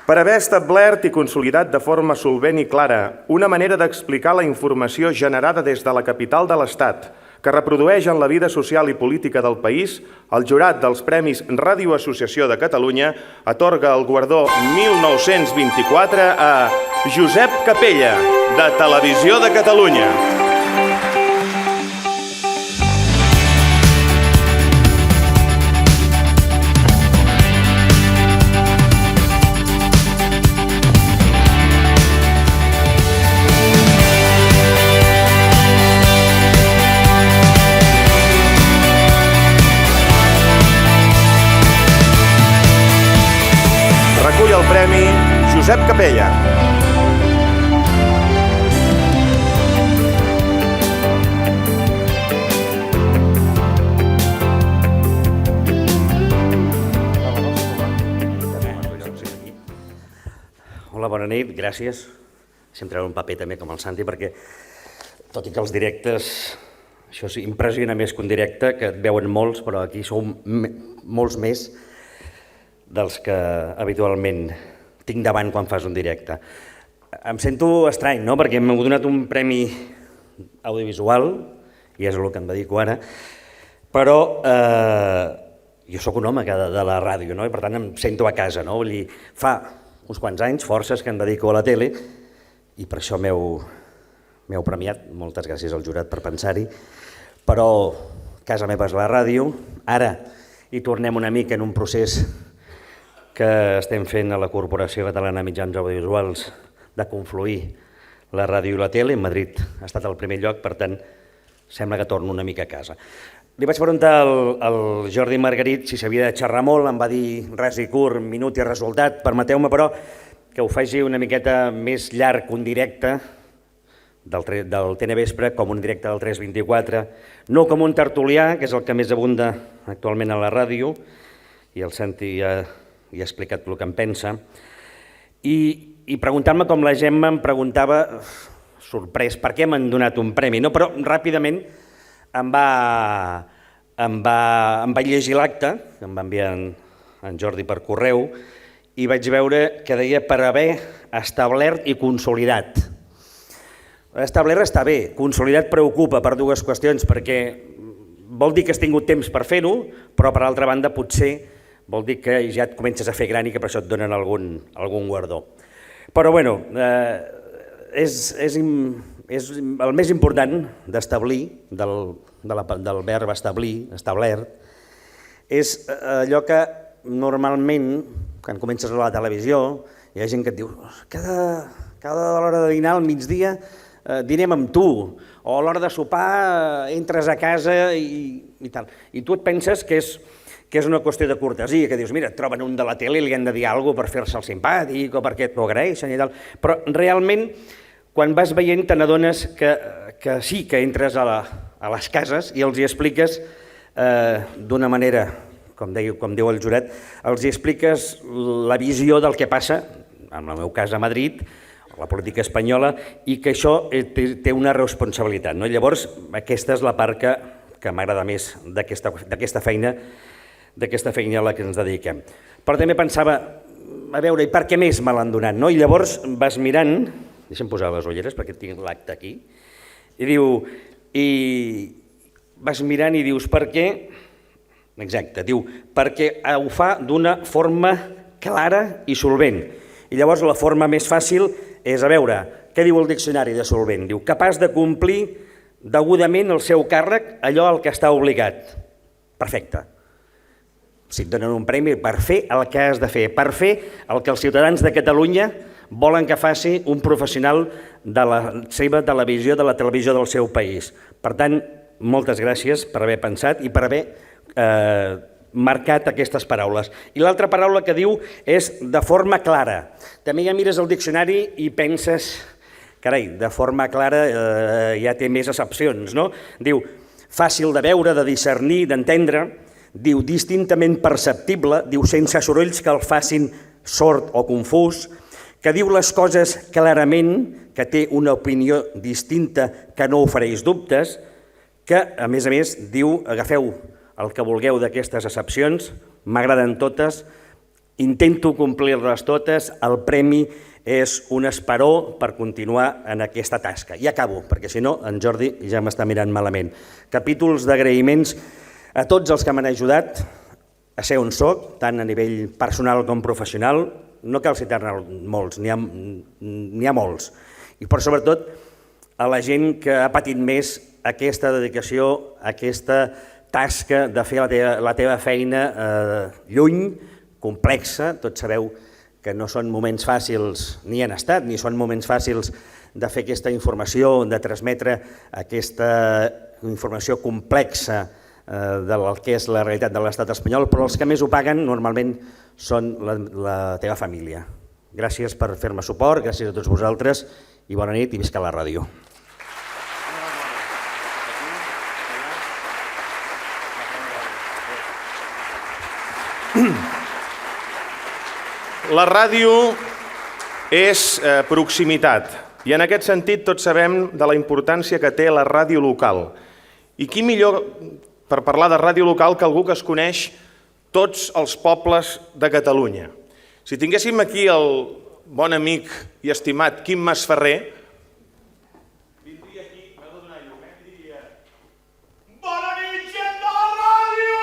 [SPEAKER 3] Per haver establert i consolidat de forma solvent i clara una manera d'explicar la informació generada des de la capital de l'Estat, que reprodueix en la vida social i política del país, el jurat dels Premis Ràdio Associació de Catalunya atorga el guardó 1924 a Josep Capella, de Televisió de Catalunya. El premi Josep Capella.
[SPEAKER 11] Hola, bona nit, gràcies. Sempre un paper també com el Santi, perquè tot i que els directes, això sí, impressiona més que un directe, que et veuen molts, però aquí som molts més dels que habitualment tinc davant quan fas un directe. Em sento estrany, no?, perquè m'heu donat un premi audiovisual, i és el que em dedico ara, però jo sóc un home de la ràdio, no?, i per tant em sento a casa, no?, vull dir, fa uns quants anys, forces, que em dedico a la tele, i per això m'heu premiat, moltes gràcies al jurat per pensar-hi, però casa meva és la ràdio, ara hi tornem una mica en un procés que estem fent a la Corporació Catalana de Mitjans Audiovisuals de confluir la ràdio i la tele. Madrid ha estat el primer lloc, per tant, sembla que torno una mica a casa. Li vaig preguntar al Jordi Margarit si s'havia de xerrar molt, em va dir res i curt, minut i resultat. Permeteu-me, però, que ho faci una miqueta més llarg que un directe del TNVespre, com un directe del 324, no com un tertulià, que és el que més abunda actualment a la ràdio, i el Santi ja ha explicat el que em pensa, i preguntant-me com la Gemma em preguntava, sorprès, per què m'han donat un premi, no? Però ràpidament em va llegir l'acte, que em va enviar en Jordi per correu, i vaig veure que deia per haver establert i consolidat. Establert està bé, consolidat preocupa per dues qüestions, perquè vol dir que has tingut temps per fer-ho, però per altra banda potser vol dir que ja et comences a fer gran i que per això et donen algun guardó. Però bueno, és és el més important d'establir, del verb establir, establert, és allò que normalment, quan comences a la televisió, hi ha gent que et diu cada hora de dinar al migdia dinem amb tu, o a l'hora de sopar entres a casa i tal. I tu et penses que és una qüestió de cortesia, que dius, mira, et troben un de la tele i li han de dir alguna cosa per fer-se el simpàtic o perquè t'ho agraeixen i tal. Però realment, quan vas veient, te n'adones que sí que entres a les cases i els hi expliques d'una manera, com diu el jurat, els hi expliques la visió del que passa, en el meu cas a Madrid, la política espanyola, i que això té una responsabilitat. Llavors, aquesta és la part que m'agrada més d'aquesta feina a la que ens dediquem. Però també pensava, a veure, i per què més me l'han donat? I llavors vas mirant, deixa'm posar les ulleres perquè tinc l'acte aquí, i vas mirant i dius, per què? Exacte, diu, perquè ho fa d'una forma clara i solvent. I llavors la forma més fàcil és, a veure, què diu el diccionari de solvent? Diu, capaç de complir degudament el seu càrrec, allò al que està obligat. Perfecte. Si et donen un premi per fer el que has de fer, per fer el que els ciutadans de Catalunya volen que faci un professional de la seva televisió, de la televisió del seu país. Per tant, moltes gràcies per haver pensat i per haver marcat aquestes paraules. I l'altra paraula que diu és de forma clara. També ja mires el diccionari i penses, carai, de forma clara ja té més accepcions, no? Diu, fàcil de veure, de discernir, d'entendre, diu, distintament perceptible, diu, sense sorolls que el facin sord o confús, que diu les coses clarament, que té una opinió distinta que no ofereix dubtes, que, a més, diu, agafeu el que vulgueu d'aquestes accepcions, m'agraden totes, intento complir-les totes, el premi és un esperó per continuar en aquesta tasca. I acabo, perquè si no, en Jordi ja m'està mirant malament. Capítols d'agraïments a tots els que m'han ajudat a ser on soc, tant a nivell personal com professional. No cal citar-ne molts, n'hi ha molts. I per sobretot a la gent que ha patit més aquesta dedicació, aquesta tasca de fer la teva feina lluny, complexa. Tots sabeu que no són moments fàcils, ni han estat, ni són moments fàcils de fer aquesta informació, de transmetre aquesta informació complexa del que és la realitat de l'estat espanyol, però els que més ho paguen normalment són la teva família. Gràcies per fer-me suport, gràcies a tots vosaltres i bona nit i visca la ràdio.
[SPEAKER 3] La ràdio és proximitat i en aquest sentit tots sabem de la importància que té la ràdio local. I qui millor per parlar de ràdio local que algú que es coneix tots els pobles de Catalunya. Si tinguéssim aquí el bon amic i estimat Quim Masferrer, vindria aquí, m'ha de donar llum, diria: bona nit, gent de la ràdio!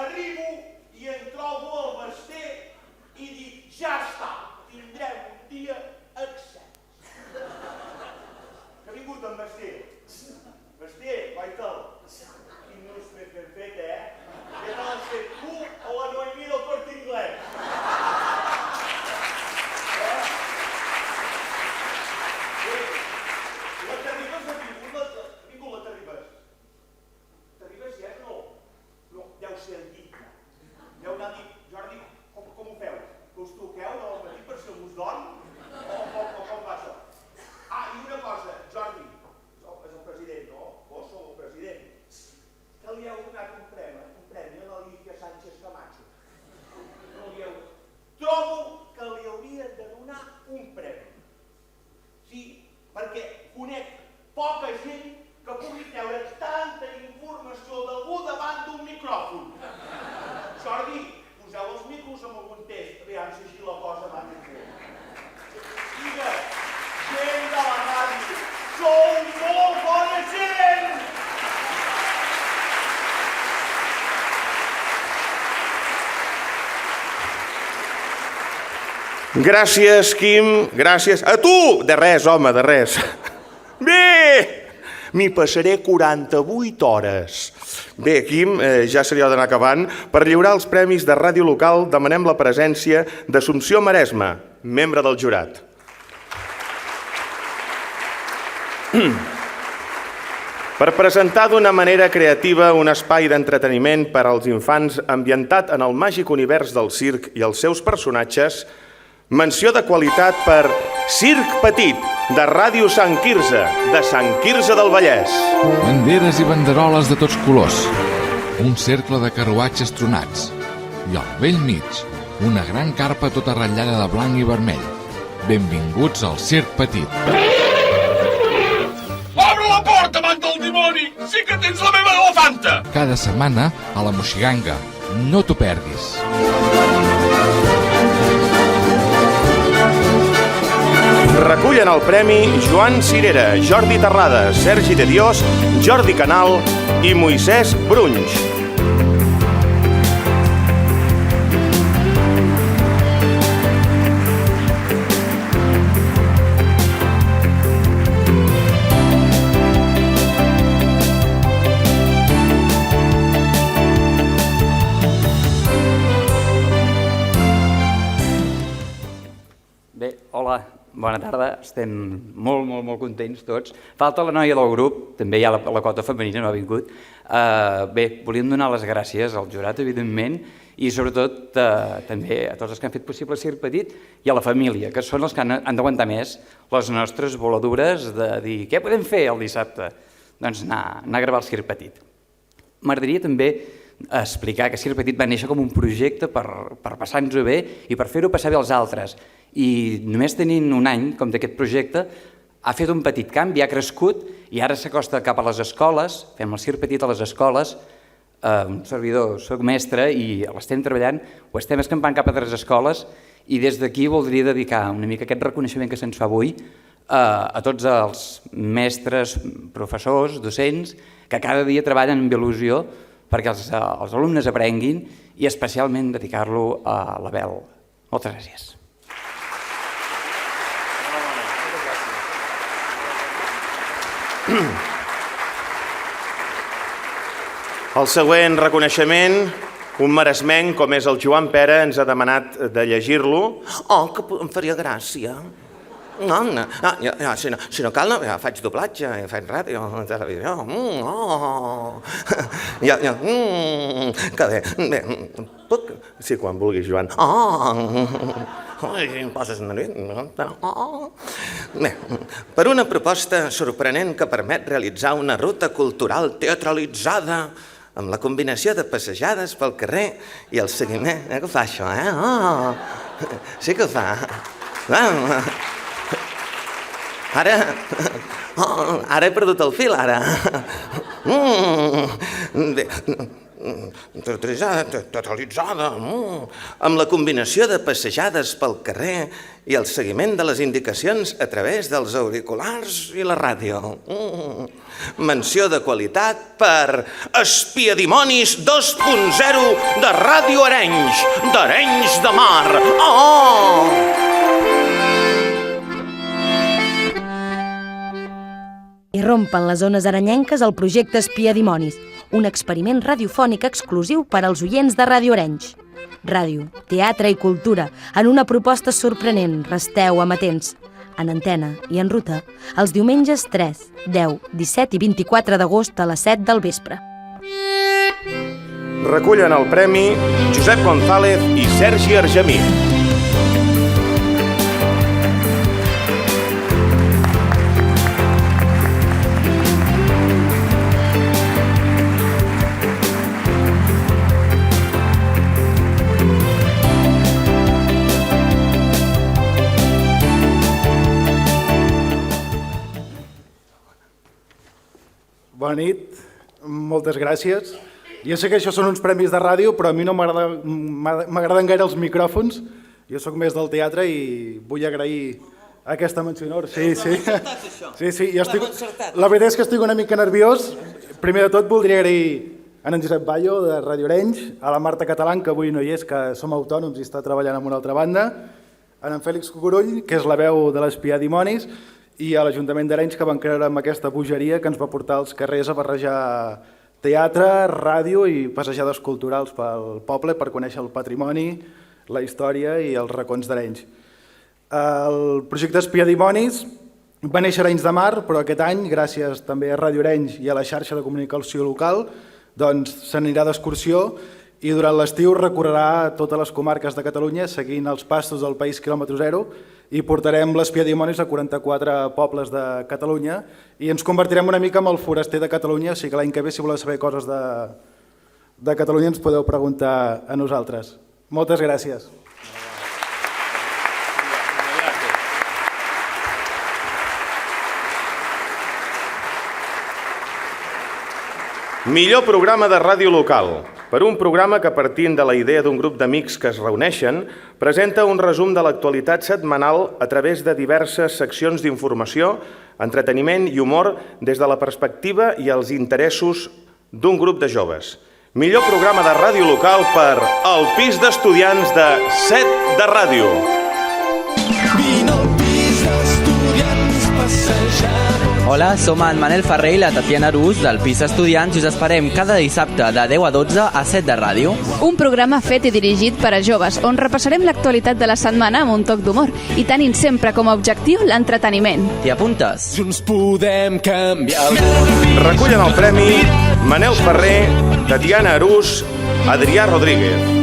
[SPEAKER 3] Arribo i em trobo el Basté i dic, ja està, tindrem un dia excel. Que ha vingut en Basté. Basté, vai-te'l. Quin no és Gràcies, Quim, gràcies. A tu! De res, home, de res. Bé, m'hi passaré 48 hores. Bé, Quim, ja seria hora d'anar acabant. Per lliurar els premis de ràdio local demanem la presència d'Assumpció Maresma, membre del jurat. Per presentar d'una manera creativa un espai d'entreteniment per als infants ambientat en el màgic univers del circ i els seus personatges, menció de qualitat per Circ Petit, de Ràdio Sant Quirze, de Sant Quirze del Vallès.
[SPEAKER 12] Banderes i banderoles de tots colors, un cercle de carruatges tronats i al vell mig una gran carpa tota ratllada de blanc i vermell. Benvinguts al Circ Petit.
[SPEAKER 13] Obre la porta, amant del dimoni! Sí que tens la meva elefanta!
[SPEAKER 12] Cada setmana a la Moixiganga. No t'ho perdis.
[SPEAKER 3] Recullen el premi Joan Cirera, Jordi Terrades, Sergi de Dios, Jordi Canal i Moisès Brunys.
[SPEAKER 14] Bé, hola. Bona tarda, estem molt contents tots. Falta la noia del grup, també hi ha la cota femenina, no ha vingut. Bé, volíem donar les gràcies al jurat, evidentment, i sobretot també a tots els que han fet possible Circ Petit i a la família, que són els que han d'aguantar més les nostres voladures de dir què podem fer el dissabte? Doncs anar a gravar el Circ Petit. M'agradaria també explicar que Circ Petit va néixer com un projecte per passar-nos-ho bé i per fer-ho passar bé als altres. I només tenint un any, com d'aquest projecte, ha fet un petit canvi, ha crescut i ara s'acosta cap a les escoles, fem el Circ Petit a les escoles, un servidor, soc mestre i l'estem treballant, ho estem escampant cap a altres escoles i des d'aquí voldria dedicar una mica aquest reconeixement que se'ns fa avui a tots els mestres, professors, docents, que cada dia treballen amb il·lusió perquè els alumnes aprenguin i especialment dedicar-lo a l'Abel. Moltes gràcies.
[SPEAKER 3] El següent reconeixement, un maresmenc com és el Joan Pere ens ha demanat de llegir-lo.
[SPEAKER 8] Oh, que em faria gràcia. No, si no cal, ja faig doblatge, ja faig ràdio, televisió. Que bé.
[SPEAKER 3] Puc? Sí, quan vulguis, Joan.
[SPEAKER 8] Em poses nerviós. Bé, per una proposta sorprenent que permet realitzar una ruta cultural teatralitzada amb la combinació de passejades pel carrer i el seguiment. Que fa això, Sí que ho fa. Ara he perdut el fil, ara. Teatralitzada, amb la combinació de passejades pel carrer i el seguiment de les indicacions a través dels auriculars i la ràdio. Menció de qualitat per Espiadimonis 2.0 de Ràdio Arenys, d'Arenys de Mar.
[SPEAKER 15] Irrompen les zones arenyenques el projecte Espiadimonis, un experiment radiofònic exclusiu per als oients de Ràdio Arenys. Ràdio, teatre i cultura, en una proposta sorprenent, resteu amatents. En antena i en ruta, els diumenges 3, 10, 17 i 24 d'agost a les 7 del vespre.
[SPEAKER 3] Recullen el premi Josep González i Sergi Argemí.
[SPEAKER 16] Bona nit, moltes gràcies. Jo sé que això són uns premis de ràdio, però a mi no m'agraden gaire els micròfons. Jo sóc més del teatre i vull agrair aquesta menció d'honor. Sí. La veritat és que estic una mica nerviós. Primer de tot voldria agrair a en Josep Ballo, de Ràdio Arenys, a la Marta Catalán, que avui no hi és, que som autònoms i està treballant en una altra banda, en Fèlix Cucurull, que és la veu de l'Espiar Dimonis, i a l'Ajuntament d'Arenys, que van creure amb aquesta bogeria que ens va portar als carrers a barrejar teatre, ràdio i passejades culturals pel poble per conèixer el patrimoni, la història i els racons d'Arenys. El projecte Espiar Dimonis va néixer a Arenys de Mar, però aquest any, gràcies també a Ràdio Arenys i a la xarxa de comunicació local, se n'anirà d'excursió i durant l'estiu recorrerà totes les comarques de Catalunya seguint els passos del País quilòmetre zero i portarem l'Espiar Dimonis a 44 pobles de Catalunya i ens convertirem una mica en el foraster de Catalunya, així que l'any que ve, si voleu saber coses de Catalunya, ens podeu preguntar a nosaltres. Moltes gràcies.
[SPEAKER 3] Millor programa de ràdio local. Per un programa que, partint de la idea d'un grup d'amics que es reuneixen, presenta un resum de l'actualitat setmanal a través de diverses seccions d'informació, entreteniment i humor des de la perspectiva i els interessos d'un grup de joves. Millor programa de ràdio local per El Pis d'Estudiants de Set de Ràdio.
[SPEAKER 17] Vine al Pis d'Estudiants passejant.
[SPEAKER 18] Hola, som en Manel Ferrer i la Tatiana Arús del Pis d'Estudiants i us esperem cada dissabte de 10 a 12 a 7 de Ràdio.
[SPEAKER 19] Un programa fet i dirigit per a joves, on repassarem l'actualitat de la setmana amb un toc d'humor i tenint sempre com a objectiu l'entreteniment.
[SPEAKER 18] T'hi apuntes?
[SPEAKER 17] Junts podem canviar el món.
[SPEAKER 3] Recullen el premi Manel Ferrer, Tatiana Arús, Adrià Rodríguez.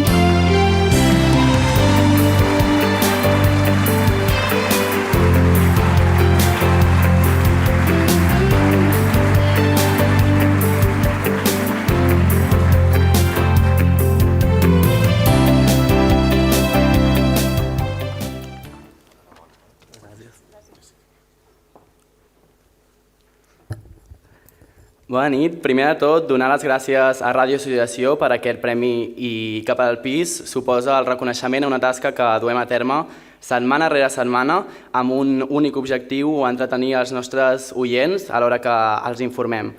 [SPEAKER 20] Bona nit. Primer de tot, donar les gràcies a Ràdio Associació per aquest premi i Cap al Pis suposa el reconeixement a una tasca que duem a terme setmana rere setmana amb un únic objectiu, entretenir els nostres oients a l'hora que els informem.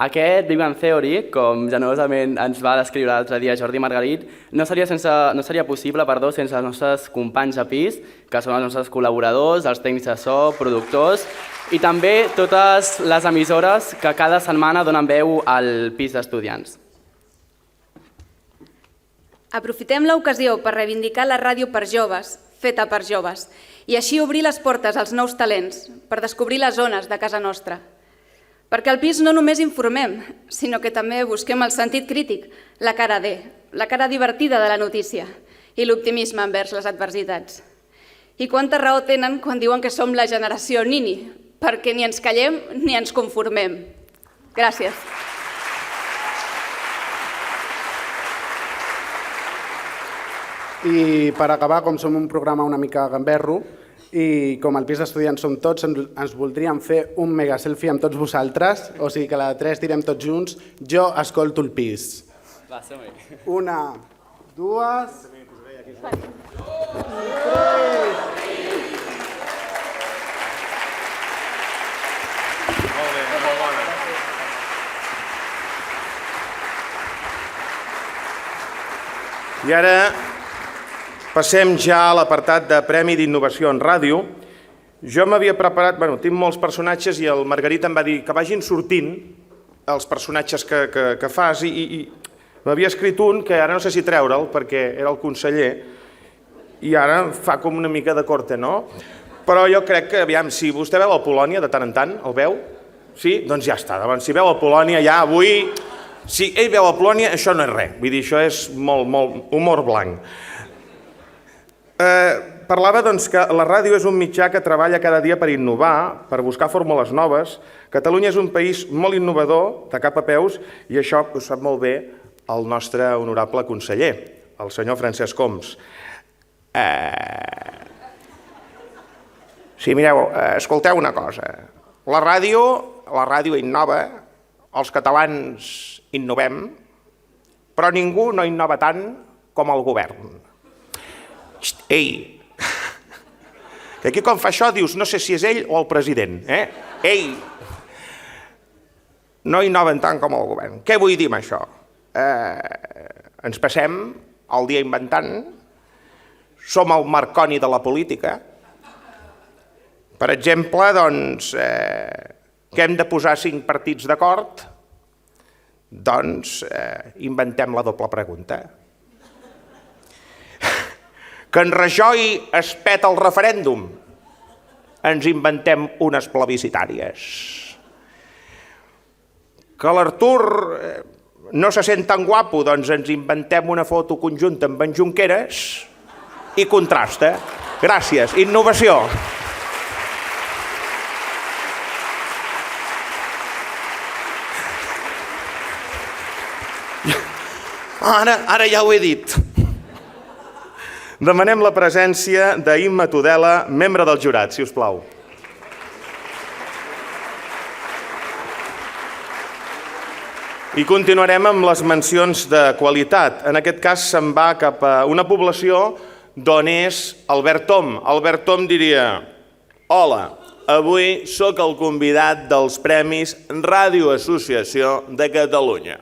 [SPEAKER 20] Aquest Big Bang Theory, com generosament ens va descriure l'altre dia Jordi Margarit, no seria possible sense els nostres companys de pis, que són els nostres col·laboradors, els tècnics de so, productors, i també totes les emissores que cada setmana donen veu al Pis d'Estudiants.
[SPEAKER 21] Aprofitem l'ocasió per reivindicar la ràdio per joves, feta per joves, i així obrir les portes als nous talents, per descobrir les zones de casa nostra. Perquè al Pis no només informem, sinó que també busquem el sentit crític, la cara D, la cara divertida de la notícia i l'optimisme envers les adversitats. I quanta raó tenen quan diuen que som la generació Nini, perquè ni ens callem ni ens conformem. Gràcies.
[SPEAKER 22] I per acabar, com som un programa una mica gamberro, i com al Pis d'Estudiants som tots, ens voldríem fer un mega selfie amb tots vosaltres, o sigui que la de 3 direm tots junts, jo escolto el Pis.
[SPEAKER 20] Va, som-hi.
[SPEAKER 22] 1, 2...
[SPEAKER 3] I ara passem ja a l'apartat de Premi d'Innovació en Ràdio. Jo m'havia preparat, tinc molts personatges i el Margarit em va dir que vagin sortint els personatges que fas i m'havia escrit un que ara no sé si treure'l perquè era el conseller i ara fa com una mica de corte, no? Però jo crec que, aviam, si vostè veu el Polònia de tant en tant, el veu? Sí? Doncs ja està, si veu el Polònia ja avui... Si ell veu a Polònia, això no és res. Vull dir, això és molt humor blanc. Parlava que la ràdio és un mitjà que treballa cada dia per innovar, per buscar fórmules noves. Catalunya és un país molt innovador, de cap a peus, i això ho sap molt bé el nostre honorable conseller, el senyor Francesc Homs. Sí, mireu, escolteu una cosa. La ràdio innova, els catalans innovem, però ningú no innova tant com el govern. Ei, que aquí quan fa això dius no sé si és ell o el president. Ei, no innoven tant com el govern. Què vull dir amb això? Ens passem el dia inventant, som el Marconi de la política. Per exemple, doncs, que hem de posar 5 partits d'acord, doncs inventem la doble pregunta. Que en Rajoy es peta el referèndum, ens inventem unes plebiscitàries. Que l'Artur no se sent tan guapo, doncs ens inventem una foto conjunta amb en Junqueras i contrasta. Gràcies. Innovació. Ara ja ho he dit. Demanem la presència d'Imma Tudela, membre del jurat, si us plau. I continuarem amb les mencions de qualitat. En aquest cas se'n va cap a una població d'on és Albert Tom. Albert Tom diria: hola, avui sóc el convidat dels Premis Ràdio Associació de Catalunya.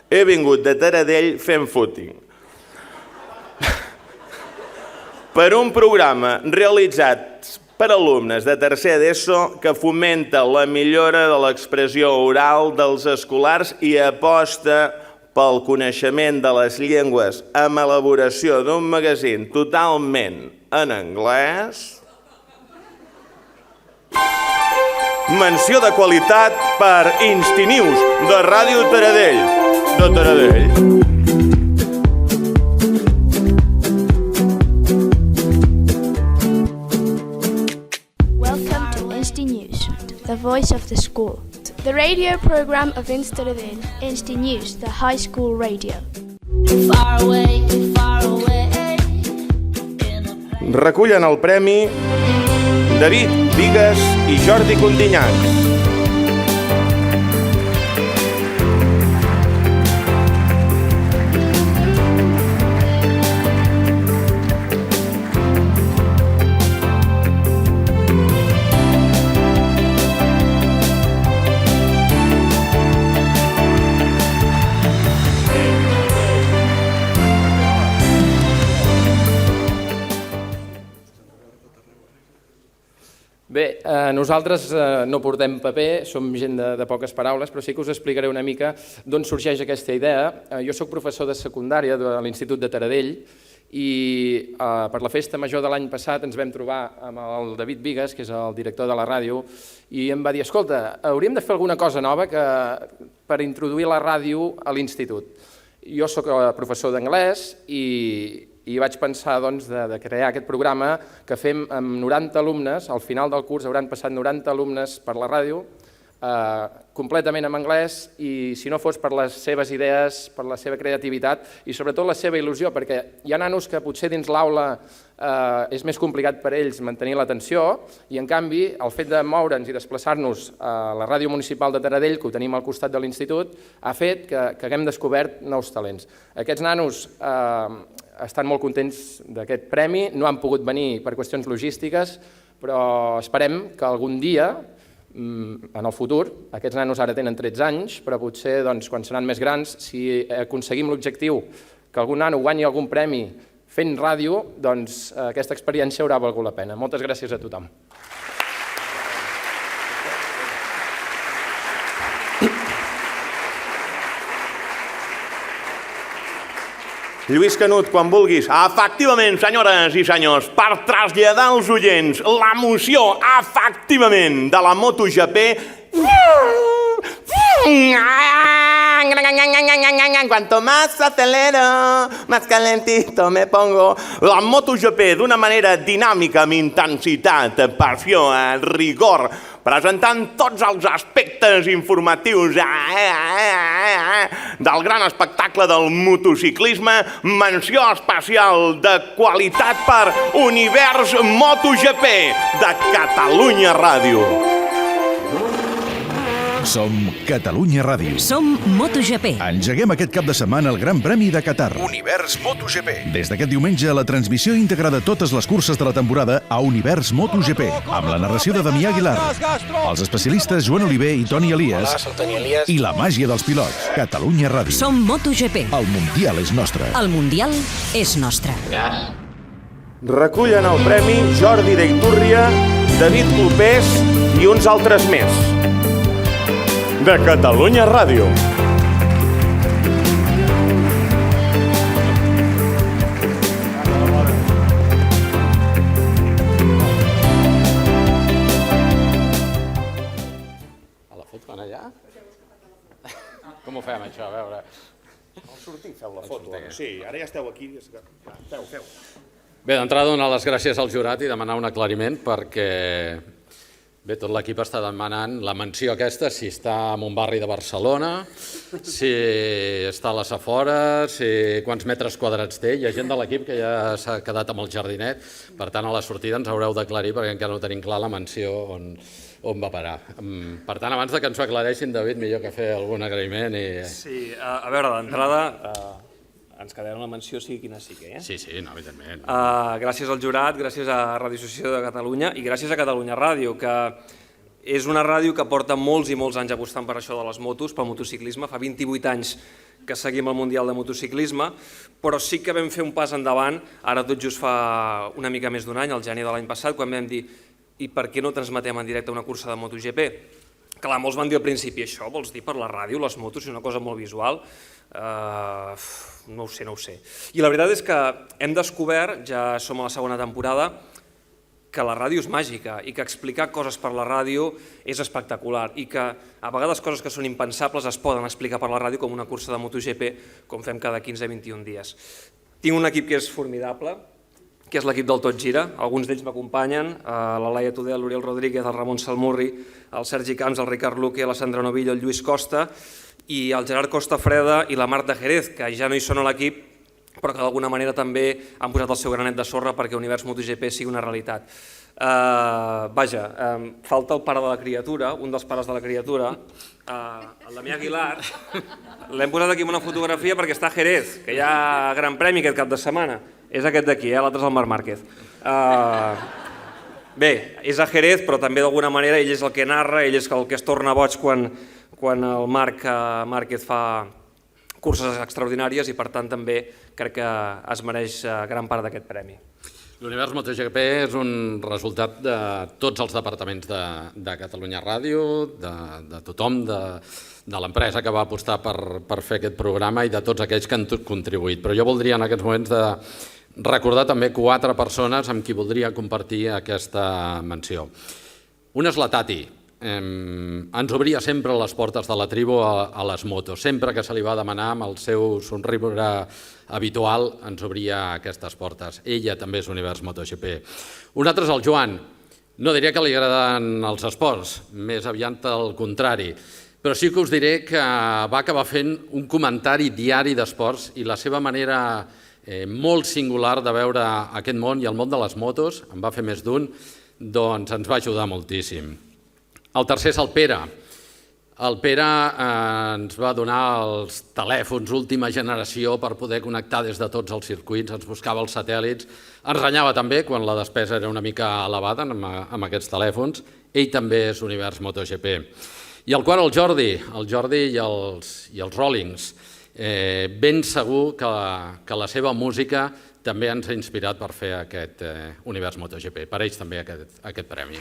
[SPEAKER 3] He vingut de Taradell fent footing. Per un programa realitzat per alumnes de tercer d'ESO que fomenta la millora de l'expressió oral dels escolars i aposta pel coneixement de les llengües amb elaboració d'un magazín totalment en anglès. Menció de qualitat per Instinews, de Ràdio Taradell. De Taradell.
[SPEAKER 1] Welcome to Insti News, the voice of the school. The radio program of Insti Taradell. Insti News, the high school radio. Far away, far away.
[SPEAKER 3] Recullen el premi David Bigues i Jordi Continyac.
[SPEAKER 2] Bé, nosaltres no portem paper, som gent de poques paraules, però sí que us explicaré una mica d'on sorgeix aquesta idea. Jo soc professor de secundària de l'Institut de Taradell i per la festa major de l'any passat ens vam trobar amb el David Bigues, que és el director de la ràdio, i em va dir: escolta, hauríem de fer alguna cosa nova per introduir la ràdio a l'institut. Jo soc professor d'anglès i vaig pensar de crear aquest programa que fem amb 90 alumnes. Al final del curs hauran passat 90 alumnes per la ràdio, completament en anglès, i si no fos per les seves idees, per la seva creativitat i sobretot la seva il·lusió, perquè hi ha nanos que potser dins l'aula és més complicat per ells mantenir l'atenció i en canvi el fet de moure'ns i desplaçar-nos a la ràdio municipal de Taradell, que ho tenim al costat de l'institut, ha fet que haguem descobert nous talents. Aquests nanos estan molt contents d'aquest premi, no han pogut venir per qüestions logístiques, però esperem que algun dia, en el futur, aquests nanos ara tenen 13 anys, però potser quan seran més grans, si aconseguim l'objectiu que algun nano guanyi algun premi fent ràdio, doncs aquesta experiència haurà valgut la pena. Moltes gràcies a tothom.
[SPEAKER 10] Lluís Canut, quan vulguis. Efectivament, senyores i senyors, per traslladar als oients l'emoció, efectivament, de la MotoGP. Cuanto más acelero, más calentito me pongo. La MotoGP d'una manera dinàmica, amb intensitat, passió, rigor, presentant tots els aspectes informatius del gran espectacle del motociclisme, menció especial de qualitat per Univers MotoGP de Catalunya Ràdio.
[SPEAKER 4] Som Catalunya Ràdio.
[SPEAKER 5] Som MotoGP.
[SPEAKER 4] Engeguem aquest cap de setmana el Gran Premi de Qatar.
[SPEAKER 5] Univers MotoGP.
[SPEAKER 4] Des d'aquest diumenge, la transmissió íntegra de totes les curses de la temporada a Univers MotoGP, amb la narració de Damià Aguilar, els especialistes Joan Oliver i Toni Elias,
[SPEAKER 5] Hola, soc Toni Elias.
[SPEAKER 4] I la màgia dels pilots. Catalunya Ràdio.
[SPEAKER 5] Som MotoGP.
[SPEAKER 4] El Mundial és nostre.
[SPEAKER 5] El Mundial és nostre.
[SPEAKER 3] Recullen el premi Jordi d'Iturria, David Clopés i uns altres més. De Catalunya Ràdio.
[SPEAKER 2] Van allà? Com ho fem, això? A veure...
[SPEAKER 3] Al sortir feu la foto. Sí, ara ja esteu aquí. Feu.
[SPEAKER 2] Bé, d'entrada donar les gràcies al jurat i demanar un aclariment perquè bé, tot l'equip està demanant la menció aquesta, si està en un barri de Barcelona, si està a les afores, quants metres quadrats té. Hi ha gent de l'equip que ja s'ha quedat amb el jardinet, per tant a la sortida ens haureu d'aclarir perquè encara no tenim clar la menció on va parar. Per tant, abans que ens ho aclareixin, David, millor que fer algun agraïment.
[SPEAKER 23] Sí, a veure, d'entrada, ens quedarem la menció sigui quina sigui.
[SPEAKER 2] Sí, no, evidentment.
[SPEAKER 23] Gràcies al jurat, gràcies a Ràdio Associació de Catalunya i gràcies a Catalunya Ràdio, que és una ràdio que porta molts i molts anys apostant per això de les motos, pel motociclisme. Fa 28 anys que seguim el Mundial de Motociclisme, però sí que vam fer un pas endavant, ara tot just fa una mica més d'un any, al gener de l'any passat, quan vam dir i per què no transmetem en directe una cursa de MotoGP? Clar, molts van dir al principi, això vols dir per la ràdio, les motos, és una cosa molt visual? No ho sé. I la veritat és que hem descobert, ja som a la segona temporada, que la ràdio és màgica i que explicar coses per la ràdio és espectacular i que a vegades coses que són impensables es poden explicar per la ràdio com una cursa de MotoGP com fem cada 15-21 dies. Tinc un equip que és formidable, que és l'equip del Tot Gira. Alguns d'ells m'acompanyen, la Laia Tudel, l'Oriol Rodríguez, el Ramon Salmurri, el Sergi Camps, el Ricard Luque, la Sandra Novillo, el Lluís Costa i el Gerard Costafreda i la Marta Jerez, que ja no hi són a l'equip, però que d'alguna manera també han posat el seu granet de sorra perquè Univers MotoGP sigui una realitat. Vaja, falta el pare de la criatura, un dels pares de la criatura, el Damià Aguilar. L'hem posat aquí en una fotografia perquè està a Jerez, que hi ha Gran Premi aquest cap de setmana. És aquest d'aquí, l'altre és el Marc Márquez. Bé, és a Jerez, però també d'alguna manera ell és el que narra, ell és el que es torna boig quan el Marc Márquez fa curses extraordinàries i per tant també crec que es mereix gran part d'aquest premi.
[SPEAKER 2] L'Univers MotoGP és un resultat de tots els departaments de Catalunya Ràdio, de tothom, de l'empresa que va apostar per fer aquest programa i de tots aquells que han contribuït. Però jo voldria en aquests moments recordar també 4 persones amb qui voldria compartir aquesta menció. Una és la Tati. Ens obria sempre les portes de la tribu a les motos. Sempre que se li va demanar amb el seu somriure habitual ens obria aquestes portes. Ella també és Univers MotoGP. Un altre és el Joan. No diria que li agraden els esports, més aviat al contrari, però sí que us diré que va acabar fent un comentari diari d'esports i la seva manera molt singular de veure aquest món i el món de les motos, en va fer més d'un, doncs ens va ajudar moltíssim. El tercer és el Pere. El Pere ens va donar els telèfons última generació per poder connectar des de tots els circuits, ens buscava els satèl·lits, ens renyava també quan la despesa era una mica elevada amb aquests telèfons. Ell també és Univers MotoGP. I el quart, el Jordi i els Rollings. Ben segur que la seva música també ens ha inspirat per fer aquest Univers MotoGP. Per ells també aquest premi.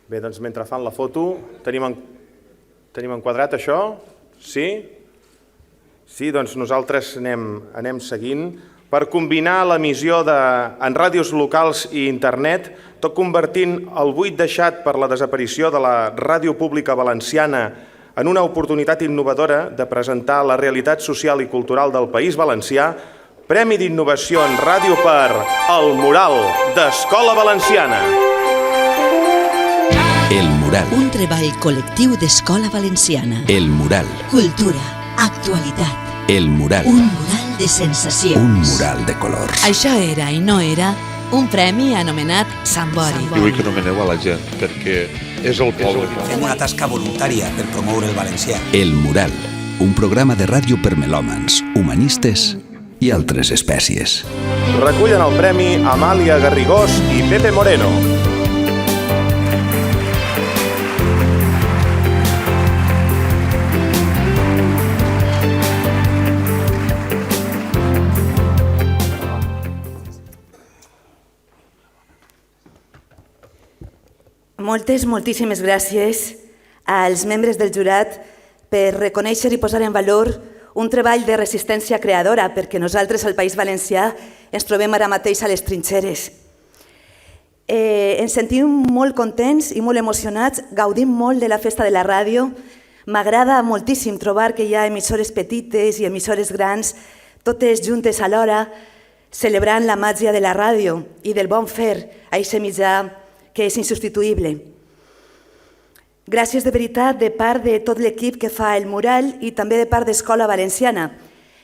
[SPEAKER 3] Bé, doncs mentre fan la foto, tenim enquadrat això? Sí? Sí, doncs nosaltres anem seguint. Per combinar l'emissió en ràdios locals i internet, tot convertint el buit deixat per la desaparició de la ràdio pública valenciana en una oportunitat innovadora de presentar la realitat social i cultural del País Valencià, Premi d'Innovació en Ràdio per El Mural d'Escola Valenciana.
[SPEAKER 4] El Mural
[SPEAKER 5] Mural. Un treball col·lectiu d'Escola Valenciana.
[SPEAKER 4] El Mural.
[SPEAKER 5] Cultura, actualitat.
[SPEAKER 4] El Mural.
[SPEAKER 5] Un mural de sensacions.
[SPEAKER 4] Un mural de colors.
[SPEAKER 5] Això era i no era un premi anomenat Sant Bori.
[SPEAKER 6] Jo vull que nomeneu a la gent, perquè és el poble.
[SPEAKER 7] Fem una tasca voluntària per promoure el valencià.
[SPEAKER 4] El Mural, un programa de ràdio per melòmans, humanistes i altres espècies.
[SPEAKER 3] Recullen el premi Amàlia Garrigós i Pepe Moreno.
[SPEAKER 9] Moltíssimes gràcies als membres del jurat per reconèixer i posar en valor un treball de resistència creadora, perquè nosaltres al País Valencià ens trobem ara mateix a les trinxeres. Ens sentim molt contents i molt emocionats, gaudim molt de la festa de la ràdio. M'agrada moltíssim trobar que hi ha emissores petites i emissores grans, totes juntes alhora, celebrant la màgia de la ràdio i del bon fer, a aquest mitjà que és insubstituïble. Gràcies de veritat de part de tot l'equip que fa el mural i també de part d'Escola Valenciana.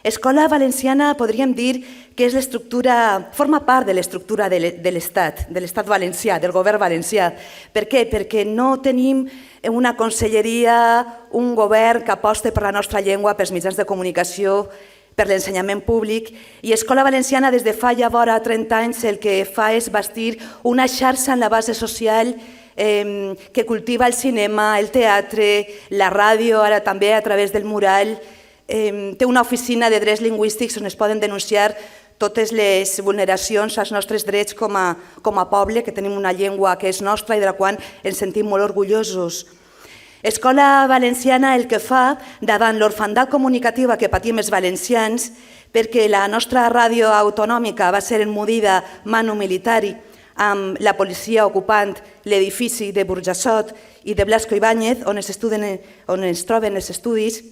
[SPEAKER 9] Escola Valenciana podríem dir que és l'estructura, forma part de l'estructura de l'Estat valencià, del govern valencià. Per què? Perquè no tenim una conselleria, un govern que aposta per la nostra llengua, pels mitjans de comunicació, per l'ensenyament públic, i Escola Valenciana des de fa ja vora 30 anys el que fa és bastir una xarxa en la base social que cultiva el cinema, el teatre, la ràdio, ara també a través del mural. Té una oficina de drets lingüístics on es poden denunciar totes les vulneracions als nostres drets com a poble, que tenim una llengua que és nostra i de la qual ens sentim molt orgullosos. Escola Valenciana el que fa davant l'orfandat comunicativa que patim els valencians, perquè la nostra ràdio autonòmica va ser emmudida manu militari amb la policia ocupant l'edifici de Burjassot i de Blasco Ibáñez, on es troben els estudis.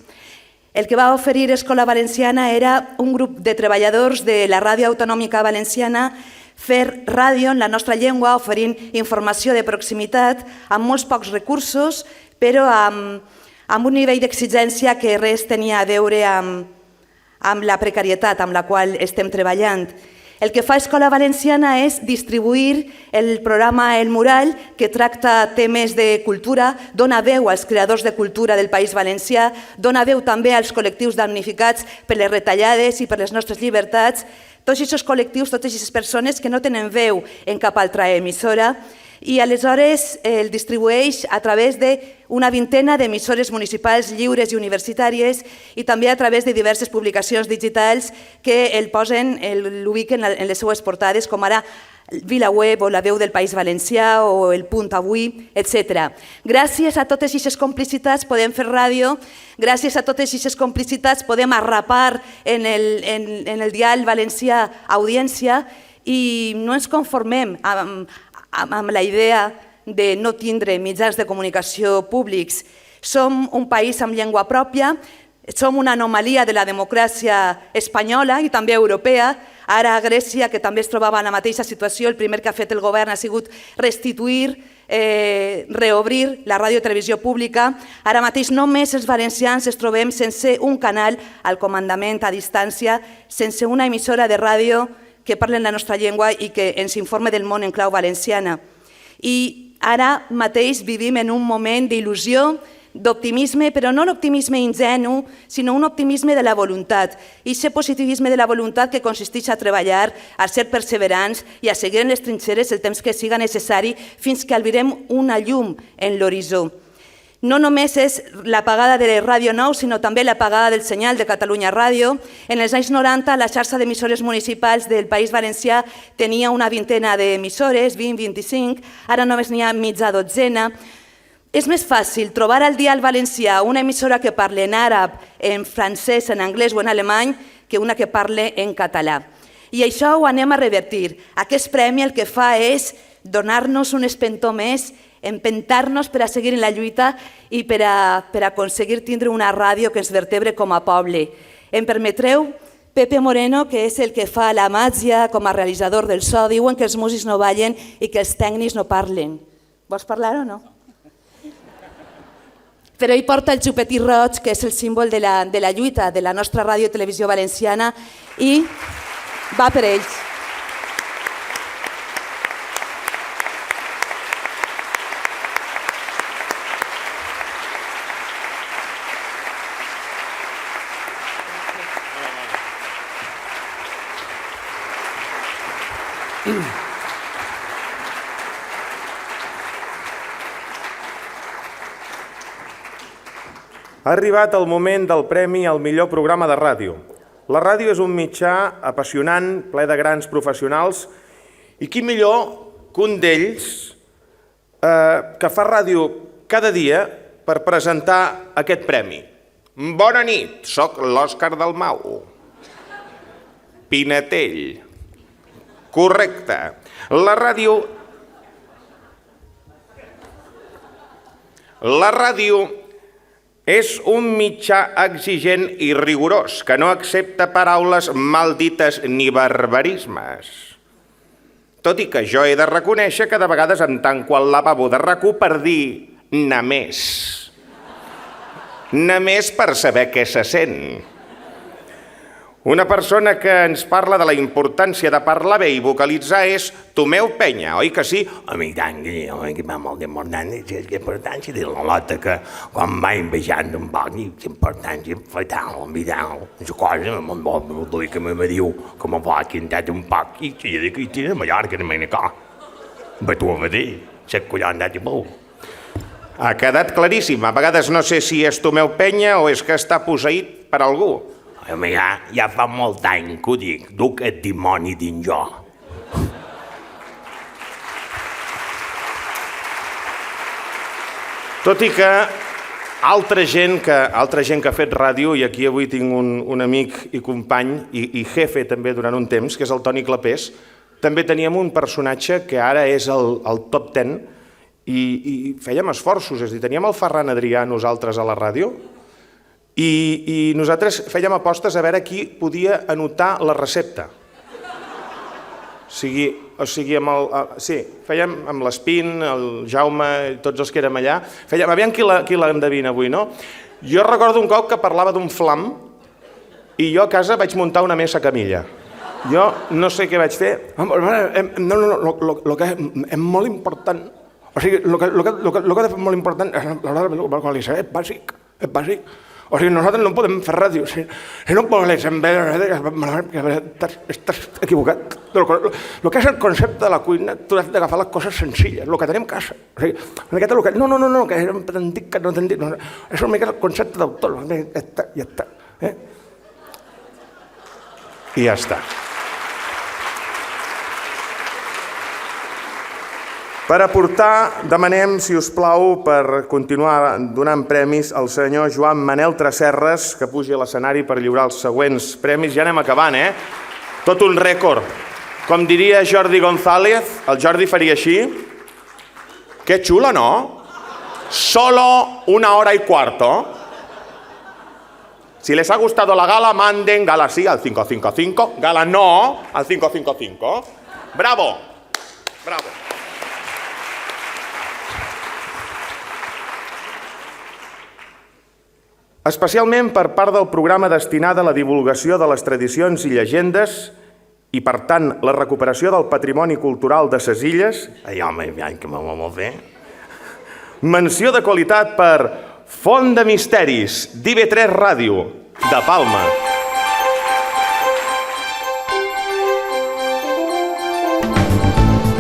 [SPEAKER 9] El que va oferir Escola Valenciana era un grup de treballadors de la ràdio autonòmica valenciana fer ràdio en la nostra llengua, oferint informació de proximitat amb molts pocs recursos, però amb un nivell d'exigència que res tenia a veure amb la precarietat amb la qual estem treballant. El que fa Escola Valenciana és distribuir el programa El Mural, que tracta temes de cultura, dona veu als creadors de cultura del País Valencià, dona veu també als col·lectius damnificats per les retallades i per les nostres llibertats, tots aquests col·lectius, totes aquestes persones que no tenen veu en cap altra emissora, i aleshores el distribueix a través d'una vintena d'emissores municipals lliures i universitàries i també a través de diverses publicacions digitals que l'ubiquen en les seues portades, com ara VilaWeb o La Veu del País Valencià o El Punt Avui, etc. Gràcies a totes aquestes complicitats podem fer ràdio, gràcies a totes aquestes complicitats podem arrapar en el dial valencià audiència i no ens conformem amb la idea de no tindre mitjans de comunicació públics. Som un país amb llengua pròpia, som una anomalia de la democràcia espanyola i també europea. Ara a Grècia, que també es trobava en la mateixa situació, el primer que ha fet el govern ha sigut restituir, reobrir la ràdio i televisió pública. Ara mateix només els valencians es trobem sense un canal al comandament a distància, sense una emissora de ràdio que parlen la nostra llengua i que ens informe del món en clau valenciana. I ara mateix vivim en un moment d'il·lusió, d'optimisme, però no l'optimisme ingenu, sinó un optimisme de la voluntat. I aquest positivisme de la voluntat que consisteix a treballar, a ser perseverants i a seguir en les trinxeres el temps que siga necessari fins que albirem una llum en l'horitzó. No només és l'apagada de Ràdio Nou, sinó també l'apagada del senyal de Catalunya Ràdio. En els anys 90, la xarxa d'emissores municipals del País Valencià tenia una vintena d'emissores, 20-25, ara només n'hi ha mitja dotzena. És més fàcil trobar al dial valencià una emissora que parli en àrab, en francès, en anglès o en alemany que una que parli en català. I això ho anem a revertir. Aquest premi el que fa és donar-nos un espentó més, empentar-nos per a seguir en la lluita i per a aconseguir tindre una ràdio que ens vertebre com a poble. Em permetreu, Pepe Moreno, que és el que fa la màgia com a realitzador del so, diuen que els músics no ballen i que els tècnics no parlen. Vols parlar o no? però ell porta el xupetí roig, que és el símbol de la lluita de la nostra ràdio i televisió valenciana, i va per ells.
[SPEAKER 3] Ha arribat el moment del premi al millor programa de ràdio. La ràdio és un mitjà apassionant, ple de grans professionals, i qui millor que un d'ells que fa ràdio cada dia per presentar aquest premi. Bona nit, soc l'Òscar Dalmau. Pinatell. Correcte. La ràdio és un mitjà exigent i rigorós, que no accepta paraules maldites ni barbarismes. Tot i que jo he de reconèixer que de vegades em tanco al lavabo de RAC1 per dir «namés». Namés per saber què se sent. Una persona que ens parla de la importància de parlar bé i vocalitzar és Tomeu Penya, oi que sí? Home, i tant, que va molt d'importància, és importància de la lota que quan va invejant un poc, és importància fatal, vital. És cosa, molt dolent que me diu que me va quintat un poc, i que jo dic, i tira de Mallorca, de Menacà. Va tu a veure, set collons d'ati pou. Ha quedat claríssim, a vegades no sé si és Tomeu Penya o és que està posseït per algú. Ja fa molt any que ho dic, duc el dimoni dins jo. Tot i que altra gent que ha fet ràdio, i aquí avui tinc un amic i company i jefe també durant un temps, que és el Toni Clapés, també teníem un personatge que ara és el top 10 i fèiem esforços, és a dir, teníem el Ferran Adrià nosaltres a la ràdio, i nosaltres fèiem apostes a veure qui podia anotar la recepta. O sigui, fèiem amb l'Espín, el Jaume, tots els que érem allà, fèiem, aviam qui l'endevina avui, no? Jo recordo un cop que parlava d'un flam i jo a casa vaig muntar una mesa camilla. Jo no sé què vaig fer. No, el que és molt important, o sigui, el que és molt important és l'hora de vocalitzar, és bàsic, és bàsic. O sigui, nosaltres no podem fer ràdio. Si no vocalitzem bé, estàs equivocat. El que és el concepte de la cuina, tu has d'agafar les coses senzilles, el que tenim a casa. O sigui, no, que t'han dit que no t'han dit. És una mica el concepte d'autor. Ja està. I ja està. Per aportar, demanem, si us plau, per continuar donant premis al senyor Joan Manel Tresserras, que pugi a l'escenari per lliurar els següents premis. Ja anem acabant, Tot un rècord. Com diria Jordi González, el Jordi faria així. Que xula, ¿no? Solo 1 hora y cuarto. Si les ha gustado la gala, manden gala sí al 555, gala no al 555. ¡Bravo! ¡Bravo! Especialment per part del programa destinat a la divulgació de les tradicions i llegendes i, per tant, la recuperació del patrimoni cultural de ses illes, menció de qualitat per Font de Misteris, d'IV3 Ràdio, de Palma.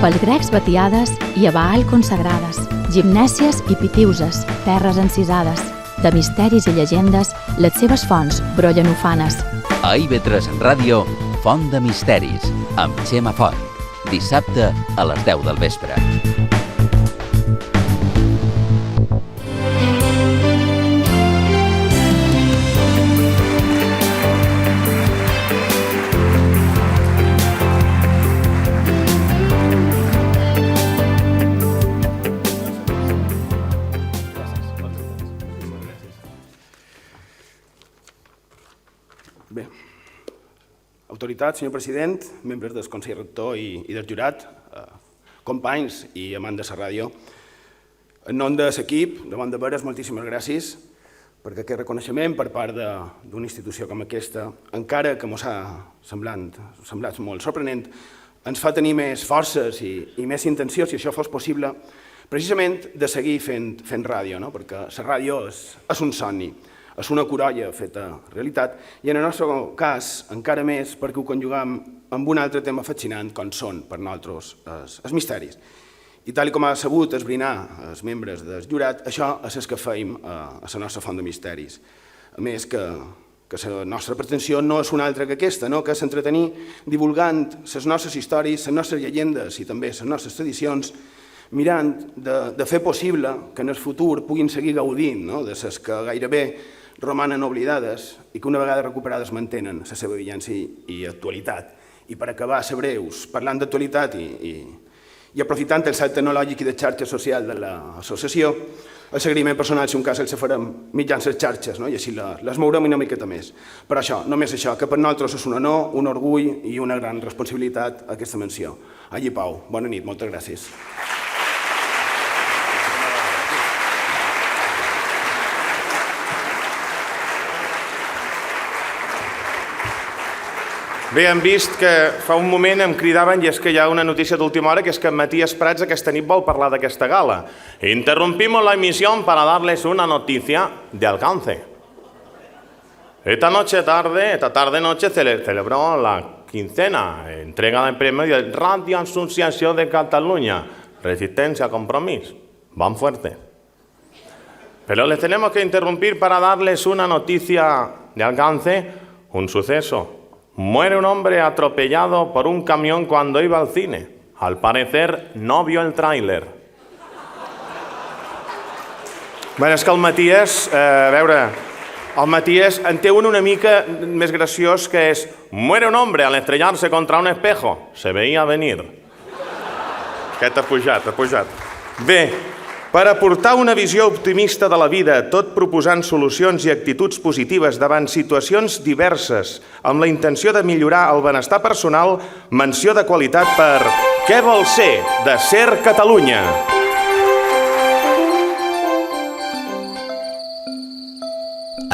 [SPEAKER 11] Pels grecs batiades i a Baal consagrades, gimnèsies i pitiuses, terres encisades, de misteris i llegendes, les seves fonts brollen ufanes.
[SPEAKER 12] A IV3 Ràdio, Font de Misteris, amb Xema Font. Dissabte a les 10 del vespre.
[SPEAKER 13] Autoritat, senyor president, membres del Consell Rector i del jurat, companys i amants de la ràdio, En nom de l'equip, de Bon de Veres, moltíssimes gràcies perquè aquest reconeixement per part d'una institució com aquesta, encara que ens ha semblat molt sorprenent, ens fa tenir més forces i més intenció, si això fos possible, precisament de seguir fent ràdio, perquè la ràdio és un somni, és una corolla feta realitat, i en el nostre cas encara més perquè ho conjugam amb un altre tema fascinant com són per nosaltres els misteris. I tal com ha sabut esbrinar els membres del jurat, això és el que feim a la nostra font de misteris. A més que la nostra pretensió no és una altra que aquesta, que és entretenir divulgant les nostres històries, les nostres llegendes i també les nostres tradicions, mirant de fer possible que en el futur puguin seguir gaudint de les que gairebé romanen oblidades i que una vegada recuperades mantenen la seva vigència i actualitat. I per acabar, ser breus, parlant d'actualitat i aprofitant el salt tecnològic i de xarxa social de l'associació, el seguiment personal, si un cas, el farem mitjans les xarxes, i així les mourem una miqueta més. Per això, només això, que per nosaltres és un honor, un orgull i una gran responsabilitat aquesta menció. Allí, Pau, bona nit, moltes gràcies.
[SPEAKER 3] Bé, hem vist que fa un moment em cridaven i és que hi ha una notícia d'última hora que és que Matías Prats aquesta nit vol parlar d'aquesta gala. Interrumpimos la emisión para darles una noticia de alcance. Esta tarde-noche celebró la quincena, entrega de premios de Radio Asociación de Cataluña. Resistencia, compromiso. Van fuerte. Pero les tenemos que interrumpir para darles una noticia de alcance, un suceso. Muere un hombre atropellado por un camión cuando iba al cine. Al parecer, no vio el tráiler. Bé, és que el Matías, el Matías en té una mica més graciós que és muere un hombre al estrellarse contra un espejo. Se veía venir. Aquest ha pujat. Bé, per aportar una visió optimista de la vida, tot proposant solucions i actituds positives davant situacions diverses, amb la intenció de millorar el benestar personal, menció de qualitat per Què vol ser? De Ser Catalunya.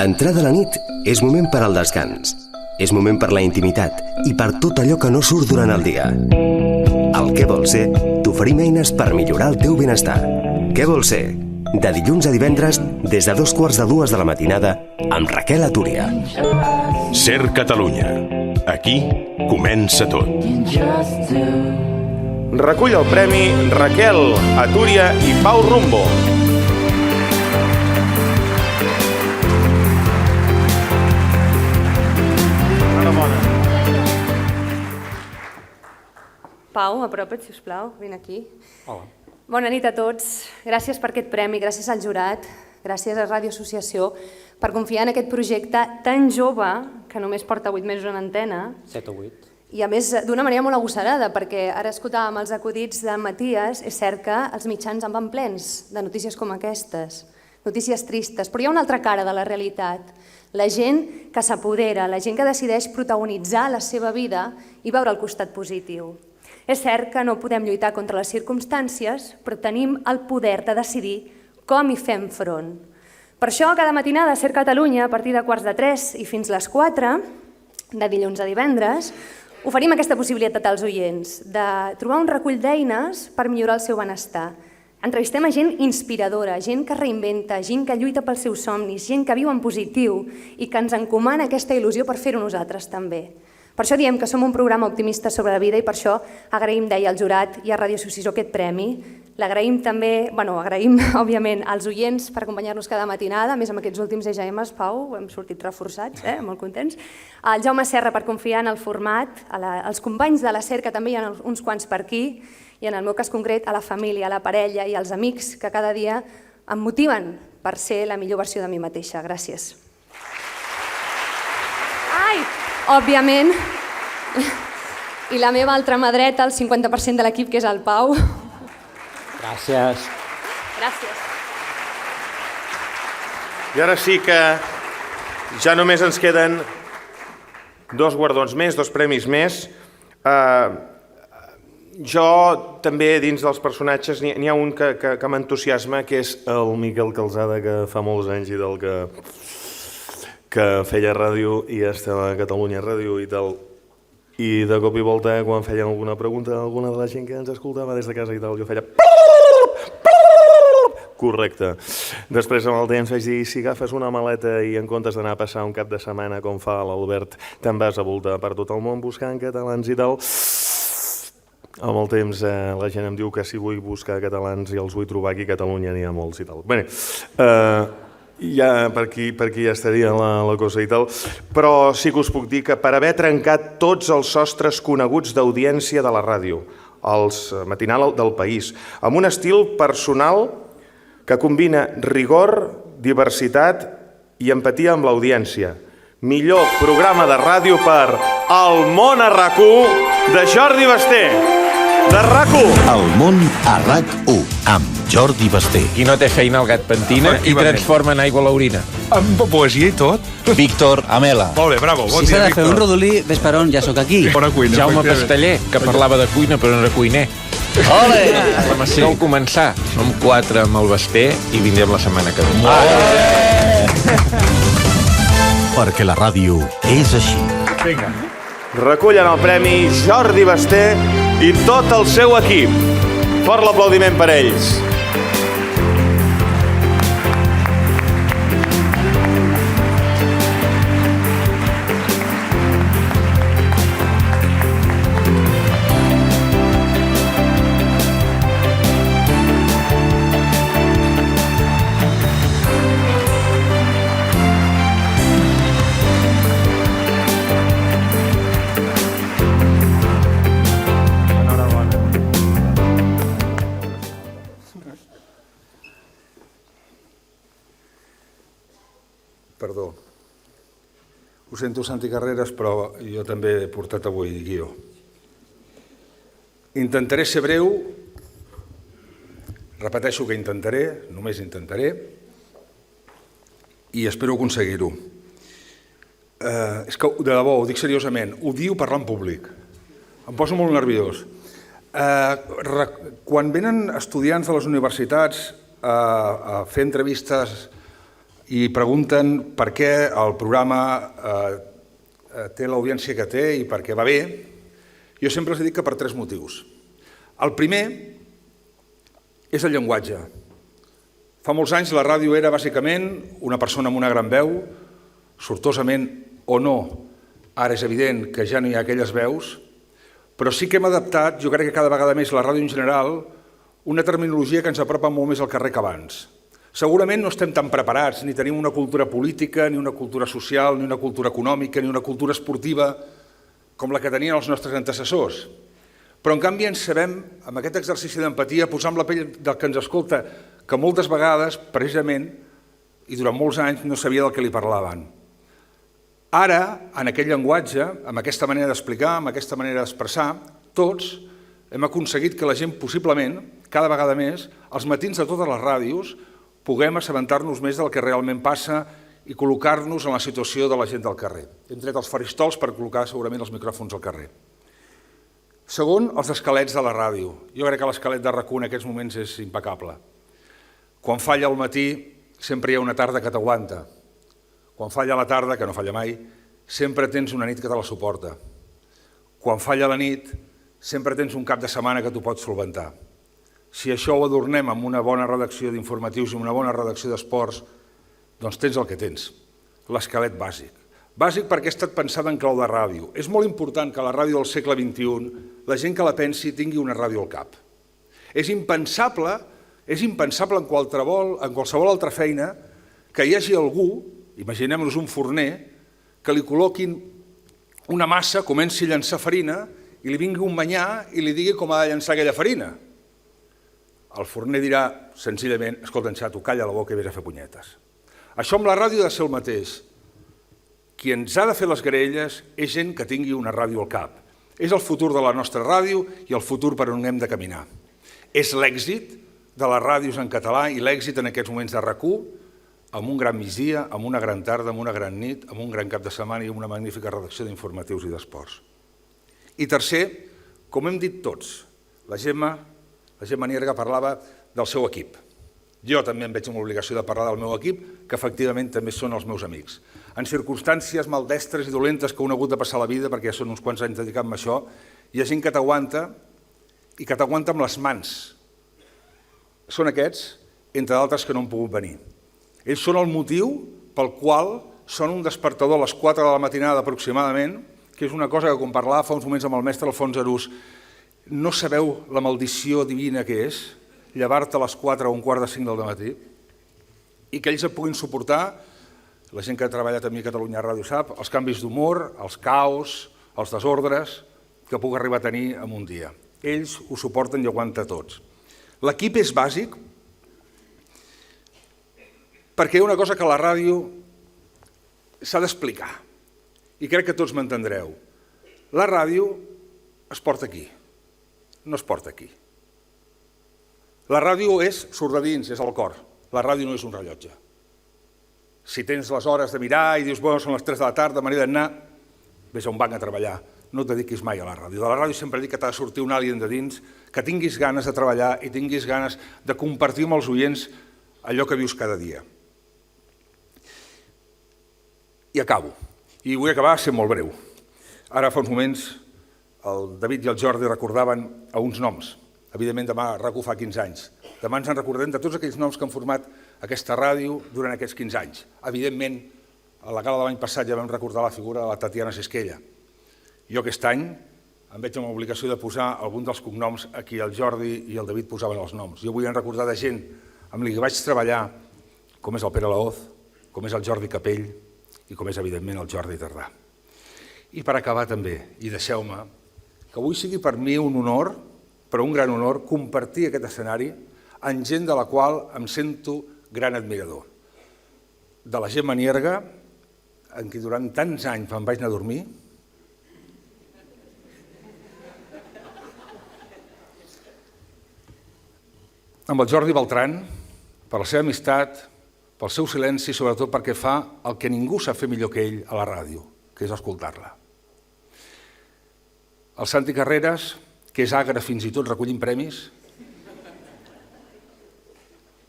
[SPEAKER 8] Entrada la nit és moment per al descans. És moment per la intimitat i per tot allò que no surt durant el dia. Al Què vol ser t'oferim eines per millorar el teu benestar. Què vol ser? De dilluns a divendres, des de 2:45 de la matinada, amb Raquel Atúria.
[SPEAKER 4] Ser Catalunya. Aquí comença tot.
[SPEAKER 3] Recull el premi Raquel Atúria i Pau Rumbo.
[SPEAKER 14] Pau, apropa't, sisplau, vine aquí.
[SPEAKER 23] Hola.
[SPEAKER 14] Bona nit a tots. Gràcies per aquest premi, gràcies al jurat, gràcies a Ràdio Associació per confiar en aquest projecte tan jove que només porta 8 mesos en antena.
[SPEAKER 23] 7 o 8.
[SPEAKER 14] I a més d'una manera molt agosarada, perquè ara escoltàvem els acudits de Matías, és cert que els mitjans en van plens de notícies com aquestes, notícies tristes, però hi ha una altra cara de la realitat. La gent que s'apodera, la gent que decideix protagonitzar la seva vida i veure el costat positiu. És cert que no podem lluitar contra les circumstàncies, però tenim el poder de decidir com hi fem front. Per això, cada matinada a Ser Catalunya, a partir de 2:45 i fins les 4, de dilluns a divendres, oferim aquesta possibilitat als oients de trobar un recull d'eines per millorar el seu benestar. Entrevistem a gent inspiradora, gent que reinventa, gent que lluita pels seus somnis, gent que viu en positiu i que ens encomana aquesta il·lusió per fer-ho nosaltres també. Per això diem que som un programa optimista sobre la vida i per això agraïm, deia, al jurat i a Ràdio Associació aquest premi. L'agraïm també, agraïm, òbviament, als oients per acompanyar-nos cada matinada, a més amb aquests últims EGMs, Pau, hem sortit reforçats, molt contents. Al Jaume Serra per confiar en el format, als companys de la SER, que també hi ha uns quants per aquí, i en el meu cas concret a la família, a la parella i als amics que cada dia em motiven per ser la millor versió de mi mateixa. Gràcies. Òbviament, i la meva altra mà dreta, el 50% de l'equip, que és el Pau.
[SPEAKER 23] Gràcies.
[SPEAKER 14] Gràcies.
[SPEAKER 3] I ara sí que ja només ens queden 2 guardons més, 2 premis més. Jo també dins dels personatges n'hi ha un que m'entusiasma, que és el Miquel Calzada, que fa molts anys i del que feia ràdio i estava a Catalunya Ràdio i tal. I de cop i volta, quan feien alguna pregunta a alguna de la gent que ens escoltava des de casa i tal, jo feia... Correcte. Després amb el temps vaig dir, si agafes una maleta i en comptes d'anar a passar un cap de setmana com fa l'Albert, te'n vas a voltar per tot el món buscant catalans i tal. Amb el temps la gent em diu que si vull buscar catalans i els vull trobar aquí a Catalunya n'hi ha molts i tal. Bé, ja per aquí ja estaria la cosa i tal, però sí que us puc dir que per haver trencat tots els sostres coneguts d'audiència de la ràdio, els matinal del País, amb un estil personal que combina rigor, diversitat i empatia amb l'audiència. Millor programa de ràdio per El món a RAC1 de Jordi Basté. De RAC1.
[SPEAKER 15] El món a RAC1 amb Jordi Basté.
[SPEAKER 16] Qui no té feina el gat pentina i transforma en aigua l'orina.
[SPEAKER 6] Amb poesia i tot.
[SPEAKER 15] Víctor Amela.
[SPEAKER 6] Molt bé, bravo, bon dia, Víctor.
[SPEAKER 19] Si s'ha de fer un rodolí, ves per on, ja sóc aquí.
[SPEAKER 6] Bona cuina.
[SPEAKER 16] Jaume Pasteller, que parlava de cuina però no era cuiner.
[SPEAKER 19] Ole!
[SPEAKER 16] Cal començar. Som 4 amb el Basté i vindrem la setmana que ve.
[SPEAKER 15] Perquè la ràdio és així.
[SPEAKER 3] Vinga. Recullen el premi Jordi Basté i tot el seu equip. Fort l'aplaudiment per ells.
[SPEAKER 6] Perdó. Ho sento, Santi Carreras, però jo també he portat avui guió. Intentaré ser breu, repeteixo que intentaré, només intentaré, i espero aconseguir-ho. És que, de debò, ho dic seriosament, odio parlar en públic. Em poso molt nerviós. Quan venen estudiants de les universitats a fer entrevistes i pregunten per què el programa té l'audiència que té i per què va bé, jo sempre els dic que per 3 motius. El primer és el llenguatge. Fa molts anys la ràdio era bàsicament una persona amb una gran veu, sortosament o no, ara és evident que ja no hi ha aquelles veus, però sí que hem adaptat, jo crec que cada vegada més la ràdio en general, una terminologia que ens apropa molt més al carrer que abans. Segurament no estem tan preparats, ni tenim una cultura política, ni una cultura social, ni una cultura econòmica, ni una cultura esportiva com la que tenien els nostres antecessors. Però en canvi ens sabem, amb aquest exercici d'empatia, posar en la pell del que ens escolta, que moltes vegades, precisament, i durant molts anys, no sabia del que li parlaven. Ara, en aquest llenguatge, amb aquesta manera d'explicar, amb aquesta manera d'expressar, tots hem aconseguit que la gent, possiblement, cada vegada més, als matins de totes les ràdios, puguem assabentar-nos més del que realment passa i col·locar-nos en la situació de la gent del carrer. Hem tret els faristols per col·locar segurament els micròfons al carrer. Segon, els esquelets de la ràdio. Jo crec que l'esquelet de RAC1 en aquests moments és impecable. Quan falla al matí, sempre hi ha una tarda que t'aguanta. Quan falla la tarda, que no falla mai, sempre tens una nit que te la suporta. Quan falla la nit, sempre tens un cap de setmana que t'ho pots solventar. Si això ho adornem amb una bona redacció d'informatius i una bona redacció d'esports, doncs tens el que tens, l'esquelet bàsic. Bàsic perquè ha estat pensada en clau de ràdio. És molt important que la ràdio del segle XXI, la gent que la pensi, tingui una ràdio al cap. És impensable en qualsevol altra feina que hi hagi algú, imaginem-nos un forner, que li col·loquin una massa, comenci a llançar farina i li vingui un manyà i li digui com ha de llançar aquella farina. El forner dirà, senzillament, escolta, xato, calla la boca i vés a fer punyetes. Això amb la ràdio ha de ser el mateix. Qui ens ha de fer les graelles és gent que tingui una ràdio al cap. És el futur de la nostra ràdio i el futur per on hem de caminar. És l'èxit de les ràdios en català i l'èxit en aquests moments de RAC1 amb un gran migdia, amb una gran tarda, amb una gran nit, amb un gran cap de setmana i amb una magnífica redacció d'informatius i d'esports. I tercer, com hem dit tots, La Gemma Nierga parlava del seu equip. Jo també em veig amb l'obligació de parlar del meu equip, que efectivament també són els meus amics. En circumstàncies maldestres i dolentes que un ha hagut de passar la vida, perquè ja són uns quants anys dedicant a això, hi ha gent que t'aguanta i que t'aguanta amb les mans. Són aquests, entre d'altres, que no han pogut venir. Ells són el motiu pel qual són un despertador a les 4 de la matinada aproximadament, que és una cosa que, com parlava fa uns moments amb el mestre Alfons Arús, no sabeu la maldició divina que és llevar-te a les 4 o un quart de 5 del matí i que ells et puguin suportar, la gent que ha treballat amb mi a Catalunya Ràdio sap, els canvis d'humor, els caos, els desordres que puc arribar a tenir en un dia. Ells ho suporten i aguanta tots. L'equip és bàsic perquè hi ha una cosa que a la ràdio s'ha d'explicar i crec que tots m'entendreu. La ràdio es porta aquí, no es porta aquí. La ràdio surt de dins, és el cor. La ràdio no és un rellotge. Si tens les hores de mirar i dius, bueno, són les 3 de la tarda, m'he d'anar, vés a un banc a treballar. No et dediquis mai a la ràdio. De la ràdio sempre dic que t'ha de sortir un alien de dins, que tinguis ganes de treballar i tinguis ganes de compartir amb els oients allò que vius cada dia. I acabo. I vull acabar sent molt breu. Ara fa uns moments el David i el Jordi recordaven a uns noms. Evidentment demà RAC1 fa 15 anys. Demà ens en recordem de tots aquells noms que han format aquesta ràdio durant aquests 15 anys. Evidentment, a la gala de l'any passat ja vam recordar la figura de la Tatiana Sisquella. Jo aquest any em veig amb l'obligació de posar algun dels cognoms a qui el Jordi i el David posaven els noms. Jo vull recordar de gent amb qui vaig treballar, com és el Pere Laoz, com és el Jordi Capell i com és, evidentment, el Jordi Tardà. I per acabar també, i deixeu-me, que avui sigui per mi un honor, però un gran honor, compartir aquest escenari amb gent de la qual em sento gran admirador. De la Gemma Nierga, en qui durant tants anys me'n vaig anar a dormir, amb el Jordi Beltran, per la seva amistat, pel seu silenci, sobretot perquè fa el que ningú sap fer millor que ell a la ràdio, que és escoltar-la. El Santi Carreras, que és agre fins i tot recollint premis,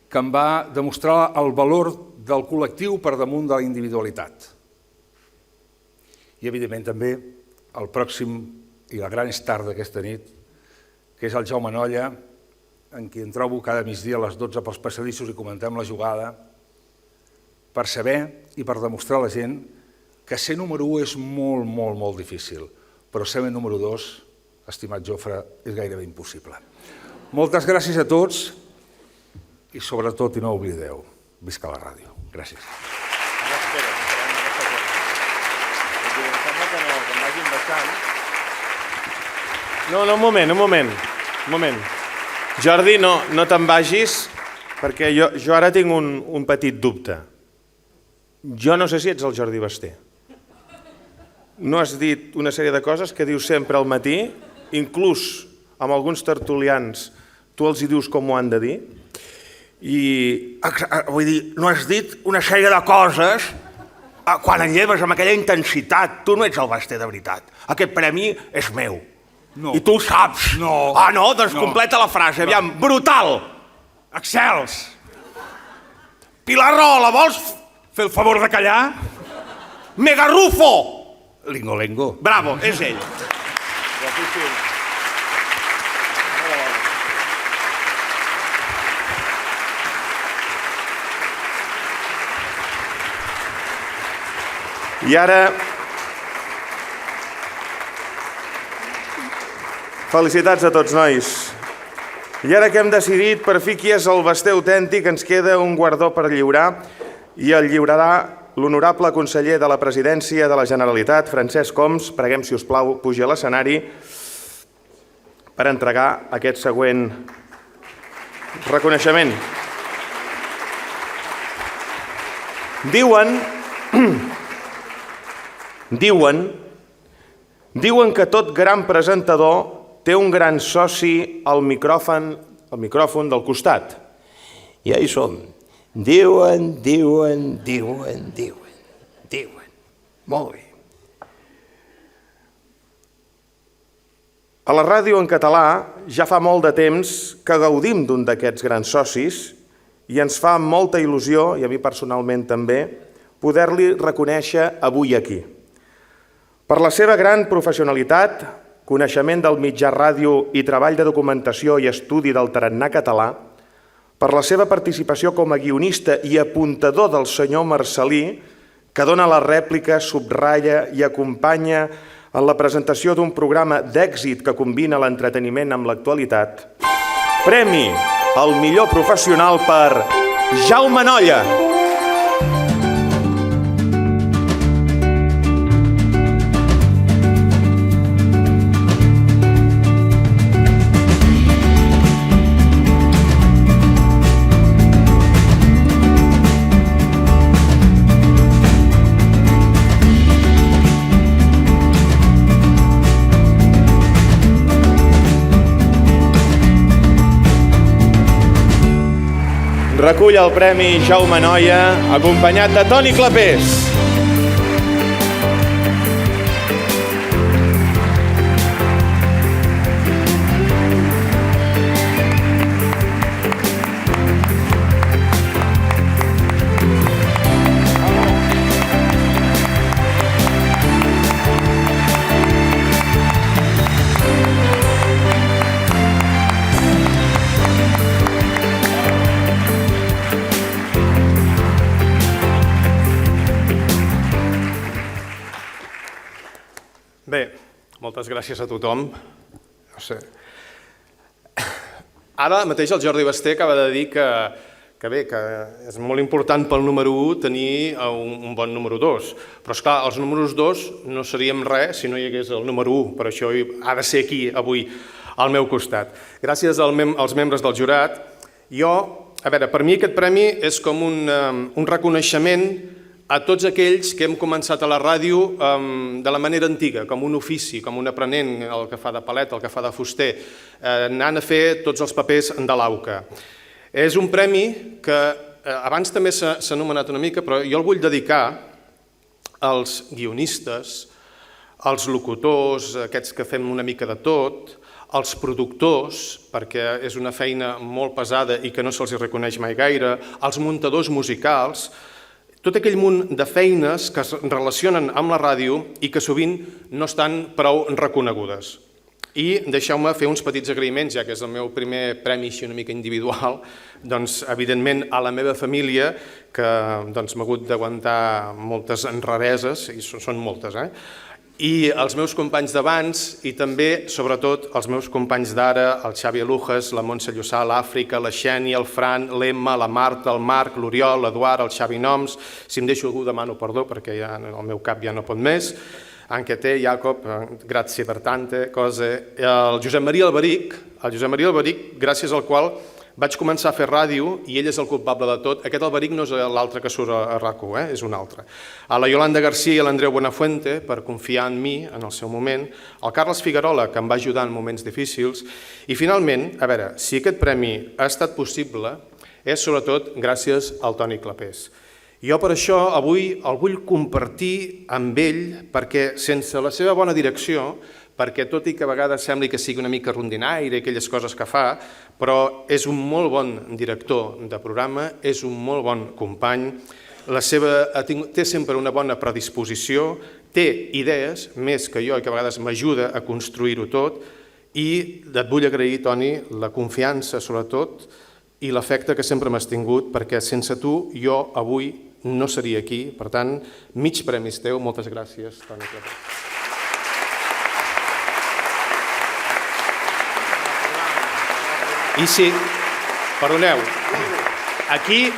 [SPEAKER 6] que em va demostrar el valor del col·lectiu per damunt de la individualitat. I, evidentment, també el pròxim i la gran star d'aquesta nit, que és el Jaume Nolla, en qui em trobo cada migdia a les 12 pels passadissos i comentem la jugada, per saber i per demostrar a la gent que ser número 1 és molt, molt, molt difícil, però ser número 2, estimat Jofre, és gairebé impossible. Moltes gràcies a tots i sobretot, i no oblideu, visca la ràdio. Gràcies.
[SPEAKER 3] No, un moment. Jordi, no te'n vagis, perquè jo ara tinc un petit dubte. Jo no sé si ets el Jordi Basté. No has dit una sèrie de coses que dius sempre al matí, inclús amb alguns tertulians tu els hi dius com ho han de dir, i vull dir, no has dit una sèrie de coses quan et lleves amb aquella intensitat. Tu no ets el Basté de veritat. Aquest premi és meu. I tu ho saps. Ah, no? Doncs completa la frase. Aviam, brutal. Excels. Pilar Rola, vols fer el favor de callar? Megarrufo.
[SPEAKER 6] Lingolengo.
[SPEAKER 3] Bravo, és ell. Gràcies. I ara, felicitats a tots, nois. I ara que hem decidit per fi qui és el Basté autèntic, ens queda un guardó per lliurar i el lliurarà l'honorable conseller de la Presidència de la Generalitat, Francesc Homs. Preguem, si us plau, pugi a l'escenari per entregar aquest següent reconeixement. Diuen que tot gran presentador té un gran soci al micròfon del costat. I ja hi som. Diuen. Molt bé. A la ràdio en català ja fa molt de temps que gaudim d'un d'aquests grans socis i ens fa molta il·lusió, i a mi personalment també, poder-li reconèixer avui aquí. Per la seva gran professionalitat, coneixement del mitjà ràdio i treball de documentació i estudi del tarannà català, per la seva participació com a guionista i apuntador del senyor Marcelí, que dona la rèplica, subratlla i acompanya en la presentació d'un programa d'èxit que combina l'entreteniment amb l'actualitat. Premi al millor professional per Jaume Nolla. Recull el Premi Jaume Nolla, acompanyat de Toni Clapés. Bé, moltes gràcies a tothom. No sé. Ara mateix el Jordi Basté acaba de dir que és molt important pel número 1 tenir un bon número 2. Però, esclar, els números 2 no seríem res si no hi hagués el número 1, per això ha de ser aquí avui al meu costat. Gràcies als membres del jurat. Per mi aquest premi és com un reconeixement a tots aquells que hem començat a la ràdio de la manera antiga, com un ofici, com un aprenent, el que fa de palet, el que fa de fuster, anant a fer tots els papers de l'AUCA. És un premi que abans també s'ha anomenat una mica, però jo el vull dedicar als guionistes, als locutors, aquests que fem una mica de tot, als productors, perquè és una feina molt pesada i que no se'ls reconeix mai gaire, als muntadors musicals, tot aquell munt de feines que es relacionen amb la ràdio i que sovint no estan prou reconegudes. I deixeu-me fer uns petits agraïments, ja que és el meu primer premi així una mica individual, doncs evidentment a la meva família, que m'ha hagut d'aguantar moltes rareses, i són moltes, i els meus companys d'abans i també, sobretot, els meus companys d'ara, el Xavi Alujas, la Montse Llussà, l'Àfrica, la Xènia, el Fran, l'Emma, la Marta, el Marc, l'Oriol, l'Eduard, el Xavi Noms. Si em deixo algú demano perdó perquè el meu cap ja no pot més. Anche te, Jacob, grazie per tante cose. El Josep Maria Alberic, gràcies al qual vaig començar a fer ràdio i ell és el culpable de tot. Aquest Alberic no és l'altre que surt a RAC1, és un altre. A la Yolanda García i a l'Andreu Buenafuente, per confiar en mi en el seu moment. Al Carles Figuerola, que em va ajudar en moments difícils. I finalment, si aquest premi ha estat possible, és sobretot gràcies al Toni Clapés. Jo per això avui el vull compartir amb ell, perquè sense la seva bona direcció, perquè tot i que a vegades sembli que sigui una mica rondinaire i aquelles coses que fa, però és un molt bon director de programa, és un molt bon company, té sempre una bona predisposició, té idees, més que jo, i que a vegades m'ajuda a construir-ho tot, i et vull agrair, Toni, la confiança, sobretot, i l'afecte que sempre m'has tingut, perquè sense tu jo avui no seria aquí. Per tant, mig premi és teu. Moltes gràcies, Toni Clapés. I sí, perdoneu, aquí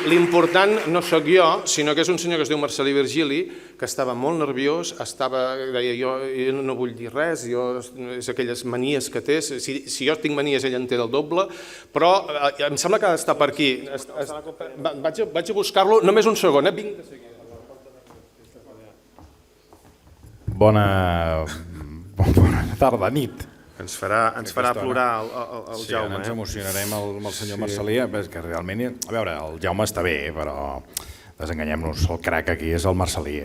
[SPEAKER 3] l'important no sóc jo, sinó que és un senyor que es diu Marcelí Virgili, que estava molt nerviós, deia jo no vull dir res, és aquelles manies que té, si jo tinc manies ell en té del doble, però em sembla que ha d'estar per aquí. Vaig a buscar-lo, només un segon, vinc de seguida.
[SPEAKER 17] Bona tarda, nit.
[SPEAKER 3] Ens farà plorar el Jaume.
[SPEAKER 17] Ens emocionarem amb el senyor Marcelí, que realment, a veure, el Jaume està bé, però desenganyem-nos, el crac aquí és el Marcelí.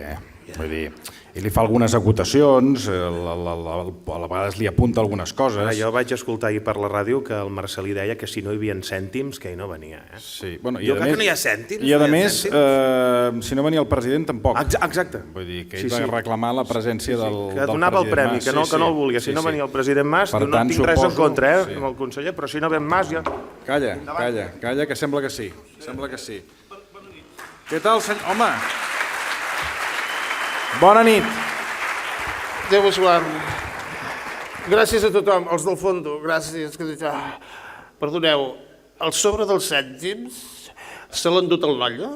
[SPEAKER 17] Vull dir, ell li fa algunes acotacions, a vegades li apunta algunes coses.
[SPEAKER 3] Jo vaig escoltar ahir per la ràdio que el Marcelí deia que si no hi havia cèntims, que ell no venia.
[SPEAKER 17] Sí,
[SPEAKER 3] jo crec que no hi ha cèntims.
[SPEAKER 17] I a més, si no venia el president, tampoc.
[SPEAKER 3] Exacte.
[SPEAKER 17] Vull dir que ell va reclamar la presència del president Mas.
[SPEAKER 3] Que donava el premi, que no el volia. Si no venia el president Mas, no tinc res en contra amb el conseller, però si no ven Mas ja...
[SPEAKER 17] Calla, que sembla que sí. Sembla que sí. Què tal, senyor? Home! Bona nit.
[SPEAKER 18] Déu vos guard. Gràcies a tothom, els del fondo, gràcies. Perdoneu, el sobre dels cèntims se l'ha endut el noia?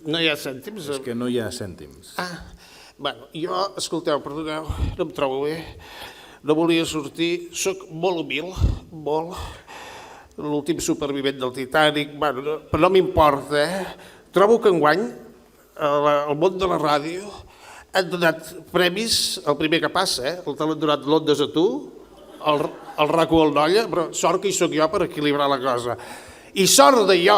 [SPEAKER 18] No hi ha cèntims?
[SPEAKER 17] És que no hi ha cèntims.
[SPEAKER 18] Bueno, jo, escolteu, perdoneu, no em trobo bé. No volia sortir, soc molt humil, molt. L'últim supervivent del Titanic, bueno, però no m'importa, Trobo que enguany, al món de la ràdio, han donat premis, el primer que passa, el t'han donat l'Ondes a tu, el RAC1 al Noia, però sort que hi soc jo per equilibrar la cosa. I sort de jo,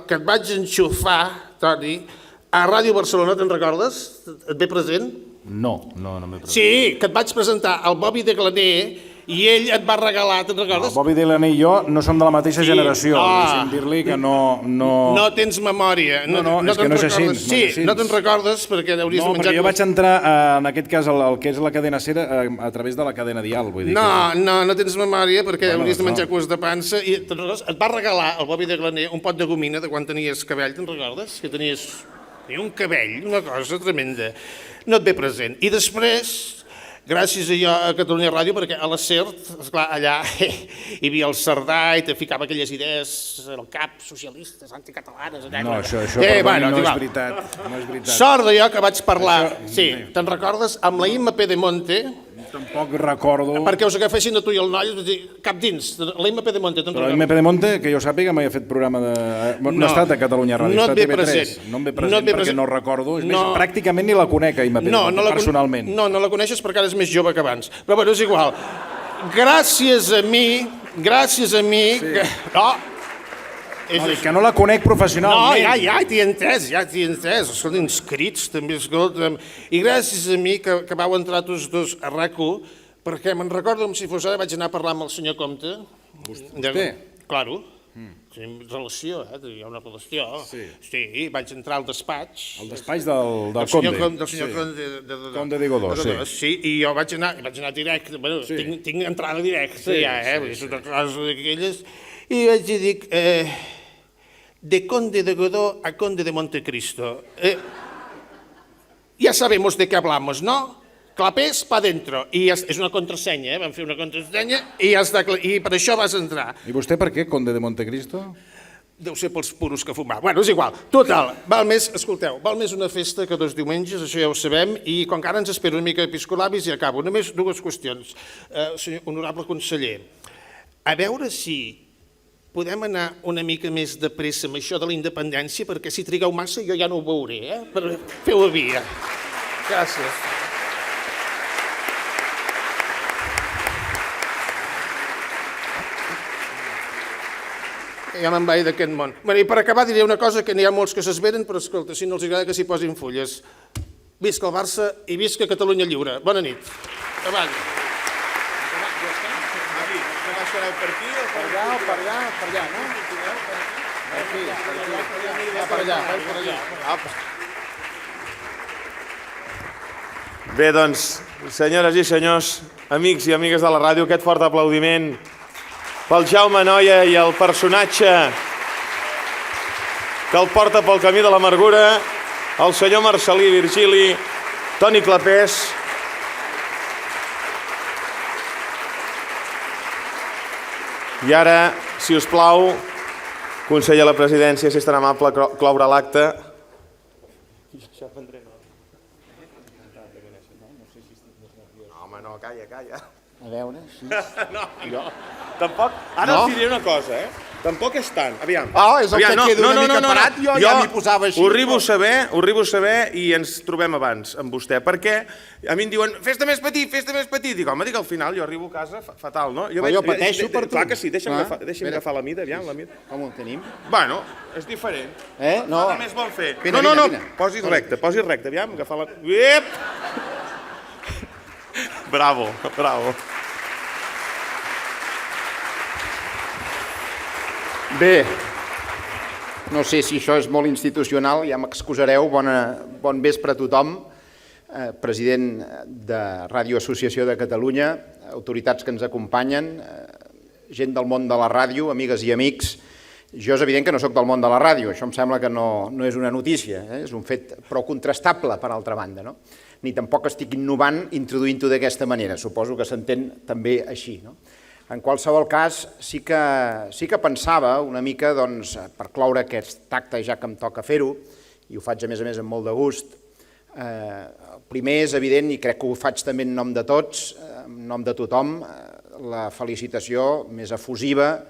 [SPEAKER 18] que et vaig enxufar, Toni, a Ràdio Barcelona, te'n recordes? Et ve present?
[SPEAKER 17] No m'he present.
[SPEAKER 18] Sí, que et vaig presentar al Bobby de Glaner i ell et va regalar, te'n recordes?
[SPEAKER 17] El Bobby de Glaner i jo no som de la mateixa generació, deixa'm dir-li que no...
[SPEAKER 18] No tens memòria.
[SPEAKER 17] No, és que no és així.
[SPEAKER 18] Sí, no te'n recordes perquè hauries de menjar...
[SPEAKER 17] No, perquè jo vaig entrar, en aquest cas, el que és la cadena SER, a través de la cadena Dial, vull dir.
[SPEAKER 18] No tens memòria perquè hauries de menjar cues de pansa i et va regalar el Bobby de Glaner un pot de gomina de quan tenies cabell, te'n recordes? Que tenies un cabell, una cosa tremenda. No et ve present. I després... Gràcies a jo a Catalunya Ràdio, perquè a la SER, esclar, allà hi havia el Cerdà i te ficava aquelles idees al cap, socialistes, anticatalanes...
[SPEAKER 17] No, això no és veritat.
[SPEAKER 18] Sort de jo que vaig parlar, sí, te'n recordes, amb la Imma Pedemonte...
[SPEAKER 17] Tampoc recordo...
[SPEAKER 18] Perquè us agafessin a tu i el noi, cap dins, la Imma Pedemonte, te'n recordes?
[SPEAKER 17] Però la Imma Pedemonte, que jo sàpiga, mai ha fet programa de... No ha estat a Catalunya Ràdio, ha estat a TV3. No em ve present perquè no recordo. És més, pràcticament ni la conec, a Imma Pedemonte, personalment.
[SPEAKER 18] No la coneixes perquè ara és més jove que abans. Però bueno, és igual. Gràcies a mi...
[SPEAKER 17] Que no la conec professionalment.
[SPEAKER 18] No, ja t'hi he entès. Escolta, inscrits també, escolta. I gràcies a mi que vau entrar tots dos a RAC1, perquè me'n recordo com si fos ara, vaig anar a parlar amb el senyor Comte.
[SPEAKER 17] Vostè?
[SPEAKER 18] Claro. Relació, hi ha una relació. Sí, vaig entrar al despatx.
[SPEAKER 17] Al despatx del Conde.
[SPEAKER 18] Del senyor Conde.
[SPEAKER 17] Conde de Godó, sí.
[SPEAKER 18] Sí, i jo vaig anar directe. Bueno, tinc entrada directa ja, és una cosa d'aquelles. I vaig dir, de Conde de Godó a Conde de Montecristo. Ya sabemos de qué hablamos, ¿no? Clapés pa dentro. I és una contrasenya, vam fer una contrasenya i per això vas entrar.
[SPEAKER 17] I vostè per què, Conde de Montecristo?
[SPEAKER 18] Deu ser pels puros que fumava. Bueno, és igual. Total, val més una festa que 2 diumenges, això ja ho sabem, i com que ara ens espero una mica episcolabis i acabo. Només 2 qüestions. Honorable conseller, a veure si podem anar una mica més de pressa amb això de la independència, perquè si trigueu massa jo ja no ho veuré, però feu-ho via. Gràcies. Ja me'n vaig d'aquest món. I per acabar diré una cosa que n'hi ha molts que s'esveren, però escolta, si no els agrada que s'hi posin fulles. Visca el Barça i visca Catalunya Lliure. Bona nit. Avall. Per aquí o per allà o per allà, no? Per allà.
[SPEAKER 3] Bé, doncs, senyores i senyors, amics i amigues de la ràdio, aquest fort aplaudiment pel Jaume Noia i el personatge que el porta pel camí de l'amargura, el senyor Marcelí Virgili, Toni Clapés. I ara, si us plau, conseller de la presidència, si és tan amable, cloure l'acte. Home, no, calla.
[SPEAKER 18] A veure, sí.
[SPEAKER 3] No, jo tampoc. Ara us diré una cosa, Tampoc és tant. Aviam.
[SPEAKER 18] És el que queda una mica parat, jo ja m'hi posava així.
[SPEAKER 3] Ho arribo a saber i ens trobem abans amb vostè, perquè a mi em diuen, fes-te més petit. Dic, home, al final jo arribo a casa fatal, no?
[SPEAKER 18] Jo pateixo per tu.
[SPEAKER 3] Clar que sí, deixa'm agafar la mida, aviam, la mida.
[SPEAKER 18] Com ho tenim?
[SPEAKER 3] Bueno, és diferent.
[SPEAKER 18] No.
[SPEAKER 3] Què més vol fer?
[SPEAKER 18] No,
[SPEAKER 3] posis recte, aviam, agafar la... Bravo.
[SPEAKER 20] Bé, no sé si això és molt institucional, ja m'excusareu, bon vespre a tothom, president de Ràdio Associació de Catalunya, autoritats que ens acompanyen, gent del món de la ràdio, amigues i amics. Jo és evident que no sóc del món de la ràdio, això em sembla que no és una notícia, és un fet prou contrastable, per altra banda, no? Ni tampoc estic innovant introduint-ho d'aquesta manera, suposo que s'entén també així, no? En qualsevol cas, sí que pensava una mica, doncs, per cloure aquest acte, ja que em toca fer-ho, i ho faig a més amb molt de gust, primer és evident, i crec que ho faig també en nom de tots, en nom de tothom, la felicitació més efusiva,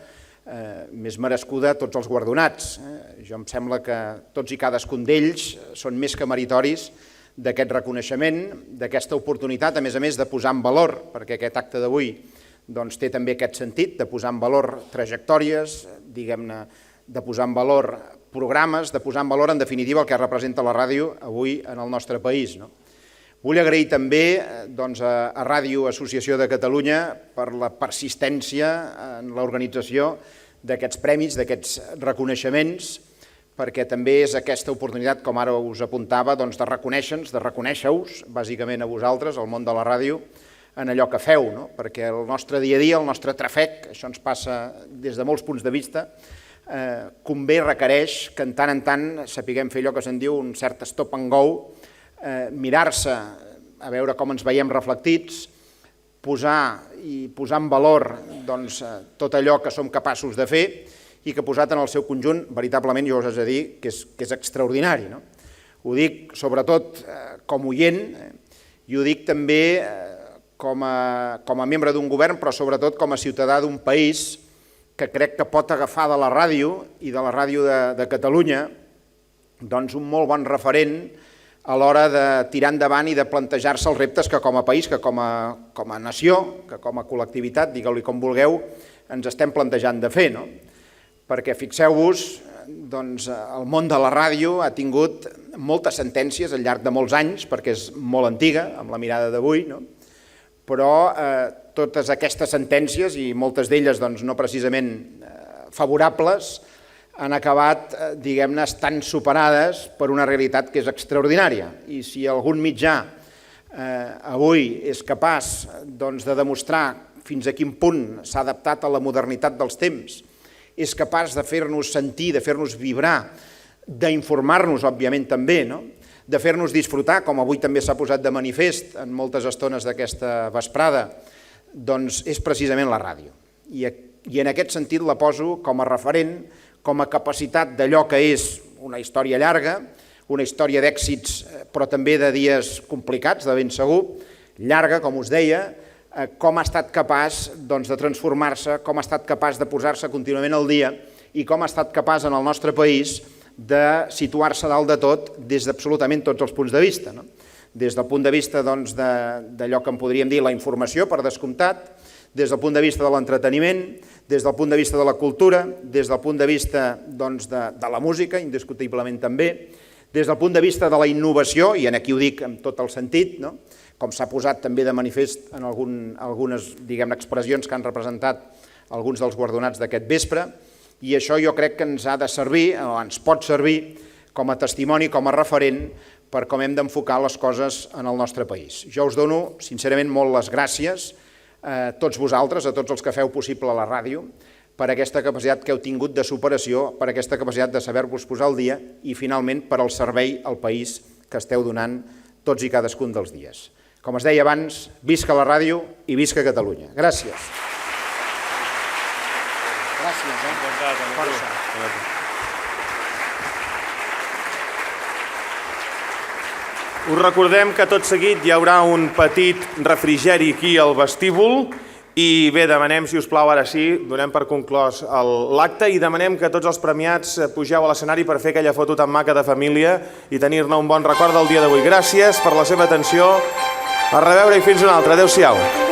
[SPEAKER 20] més merescuda a tots els guardonats. Jo em sembla que tots i cadascun d'ells són més que meritoris d'aquest reconeixement, d'aquesta oportunitat, a més de posar en valor, perquè aquest acte d'avui té també aquest sentit, de posar en valor trajectòries, diguem-ne, de posar en valor programes, de posar en valor, en definitiva, el que representa la ràdio avui en el nostre país. Vull agrair també a Ràdio Associació de Catalunya per la persistència en l'organització d'aquests premis, d'aquests reconeixements, perquè també és aquesta oportunitat, com ara us apuntava, de reconèixer-nos, de reconèixer-us, bàsicament a vosaltres, al món de la ràdio, en allò que feu, perquè el nostre dia a dia, el nostre trafec, això ens passa des de molts punts de vista, convé, requereix que en tant sapiguem fer allò que se'n diu un cert stop and go, mirar-se a veure com ens veiem reflectits, posar en valor tot allò que som capaços de fer i que posat en el seu conjunt, veritablement, jo us he de dir que és extraordinari. Ho dic sobretot com oient i ho dic també com a membre d'un govern, però sobretot com a ciutadà d'un país que crec que pot agafar de la ràdio i de la ràdio de Catalunya un molt bon referent a l'hora de tirar endavant i de plantejar-se els reptes que com a país, que com a nació, que com a col·lectivitat, digueu-li com vulgueu, ens estem plantejant de fer. Perquè fixeu-vos, el món de la ràdio ha tingut moltes sentències al llarg de molts anys, perquè és molt antiga, amb la mirada d'avui, però totes aquestes sentències, i moltes d'elles no precisament favorables, han acabat, diguem-ne, estant superades per una realitat que és extraordinària. I si algun mitjà avui és capaç de demostrar fins a quin punt s'ha adaptat a la modernitat dels temps, és capaç de fer-nos sentir, de fer-nos vibrar, d'informar-nos, òbviament, també, de fer-nos disfrutar, com avui també s'ha posat de manifest en moltes estones d'aquesta vesprada, doncs és precisament la ràdio. I en aquest sentit la poso com a referent, com a capacitat d'allò que és una història llarga, una història d'èxits, però també de dies complicats, de ben segur, llarga, com us deia, com ha estat capaç de transformar-se, com ha estat capaç de posar-se contínuament al dia i com ha estat capaç en el nostre país de situar-se dalt de tot des d'absolutament tots els punts de vista. Des del punt de vista d'allò que en podríem dir la informació, per descomptat, des del punt de vista de l'entreteniment, des del punt de vista de la cultura, des del punt de vista de la música, indiscutiblement també, des del punt de vista de la innovació, i aquí ho dic amb tot el sentit, com s'ha posat també de manifest en algunes expressions que han representat alguns dels guardonats d'aquest vespre, i això jo crec que ens ha de servir, o ens pot servir, com a testimoni, com a referent, per com hem d'enfocar les coses en el nostre país. Jo us dono, sincerament, molt les gràcies a tots vosaltres, a tots els que feu possible la ràdio, per aquesta capacitat que heu tingut de superació, per aquesta capacitat de saber-vos posar al dia i, finalment, per al servei al país que esteu donant tots i cadascun dels dies. Com es deia abans, visca la ràdio i visca Catalunya. Gràcies.
[SPEAKER 3] Gràcies, Força. Us recordem que tot seguit hi haurà un petit refrigeri aquí al vestíbul I bé, demanem, si us plau, ara sí, donem per conclòs l'acte i demanem que tots els premiats pugeu a l'escenari per fer aquella foto tan maca de família i tenir-ne un bon record del dia d'avui. Gràcies per la seva atenció. A reveure i fins una altra. Adéu-siau.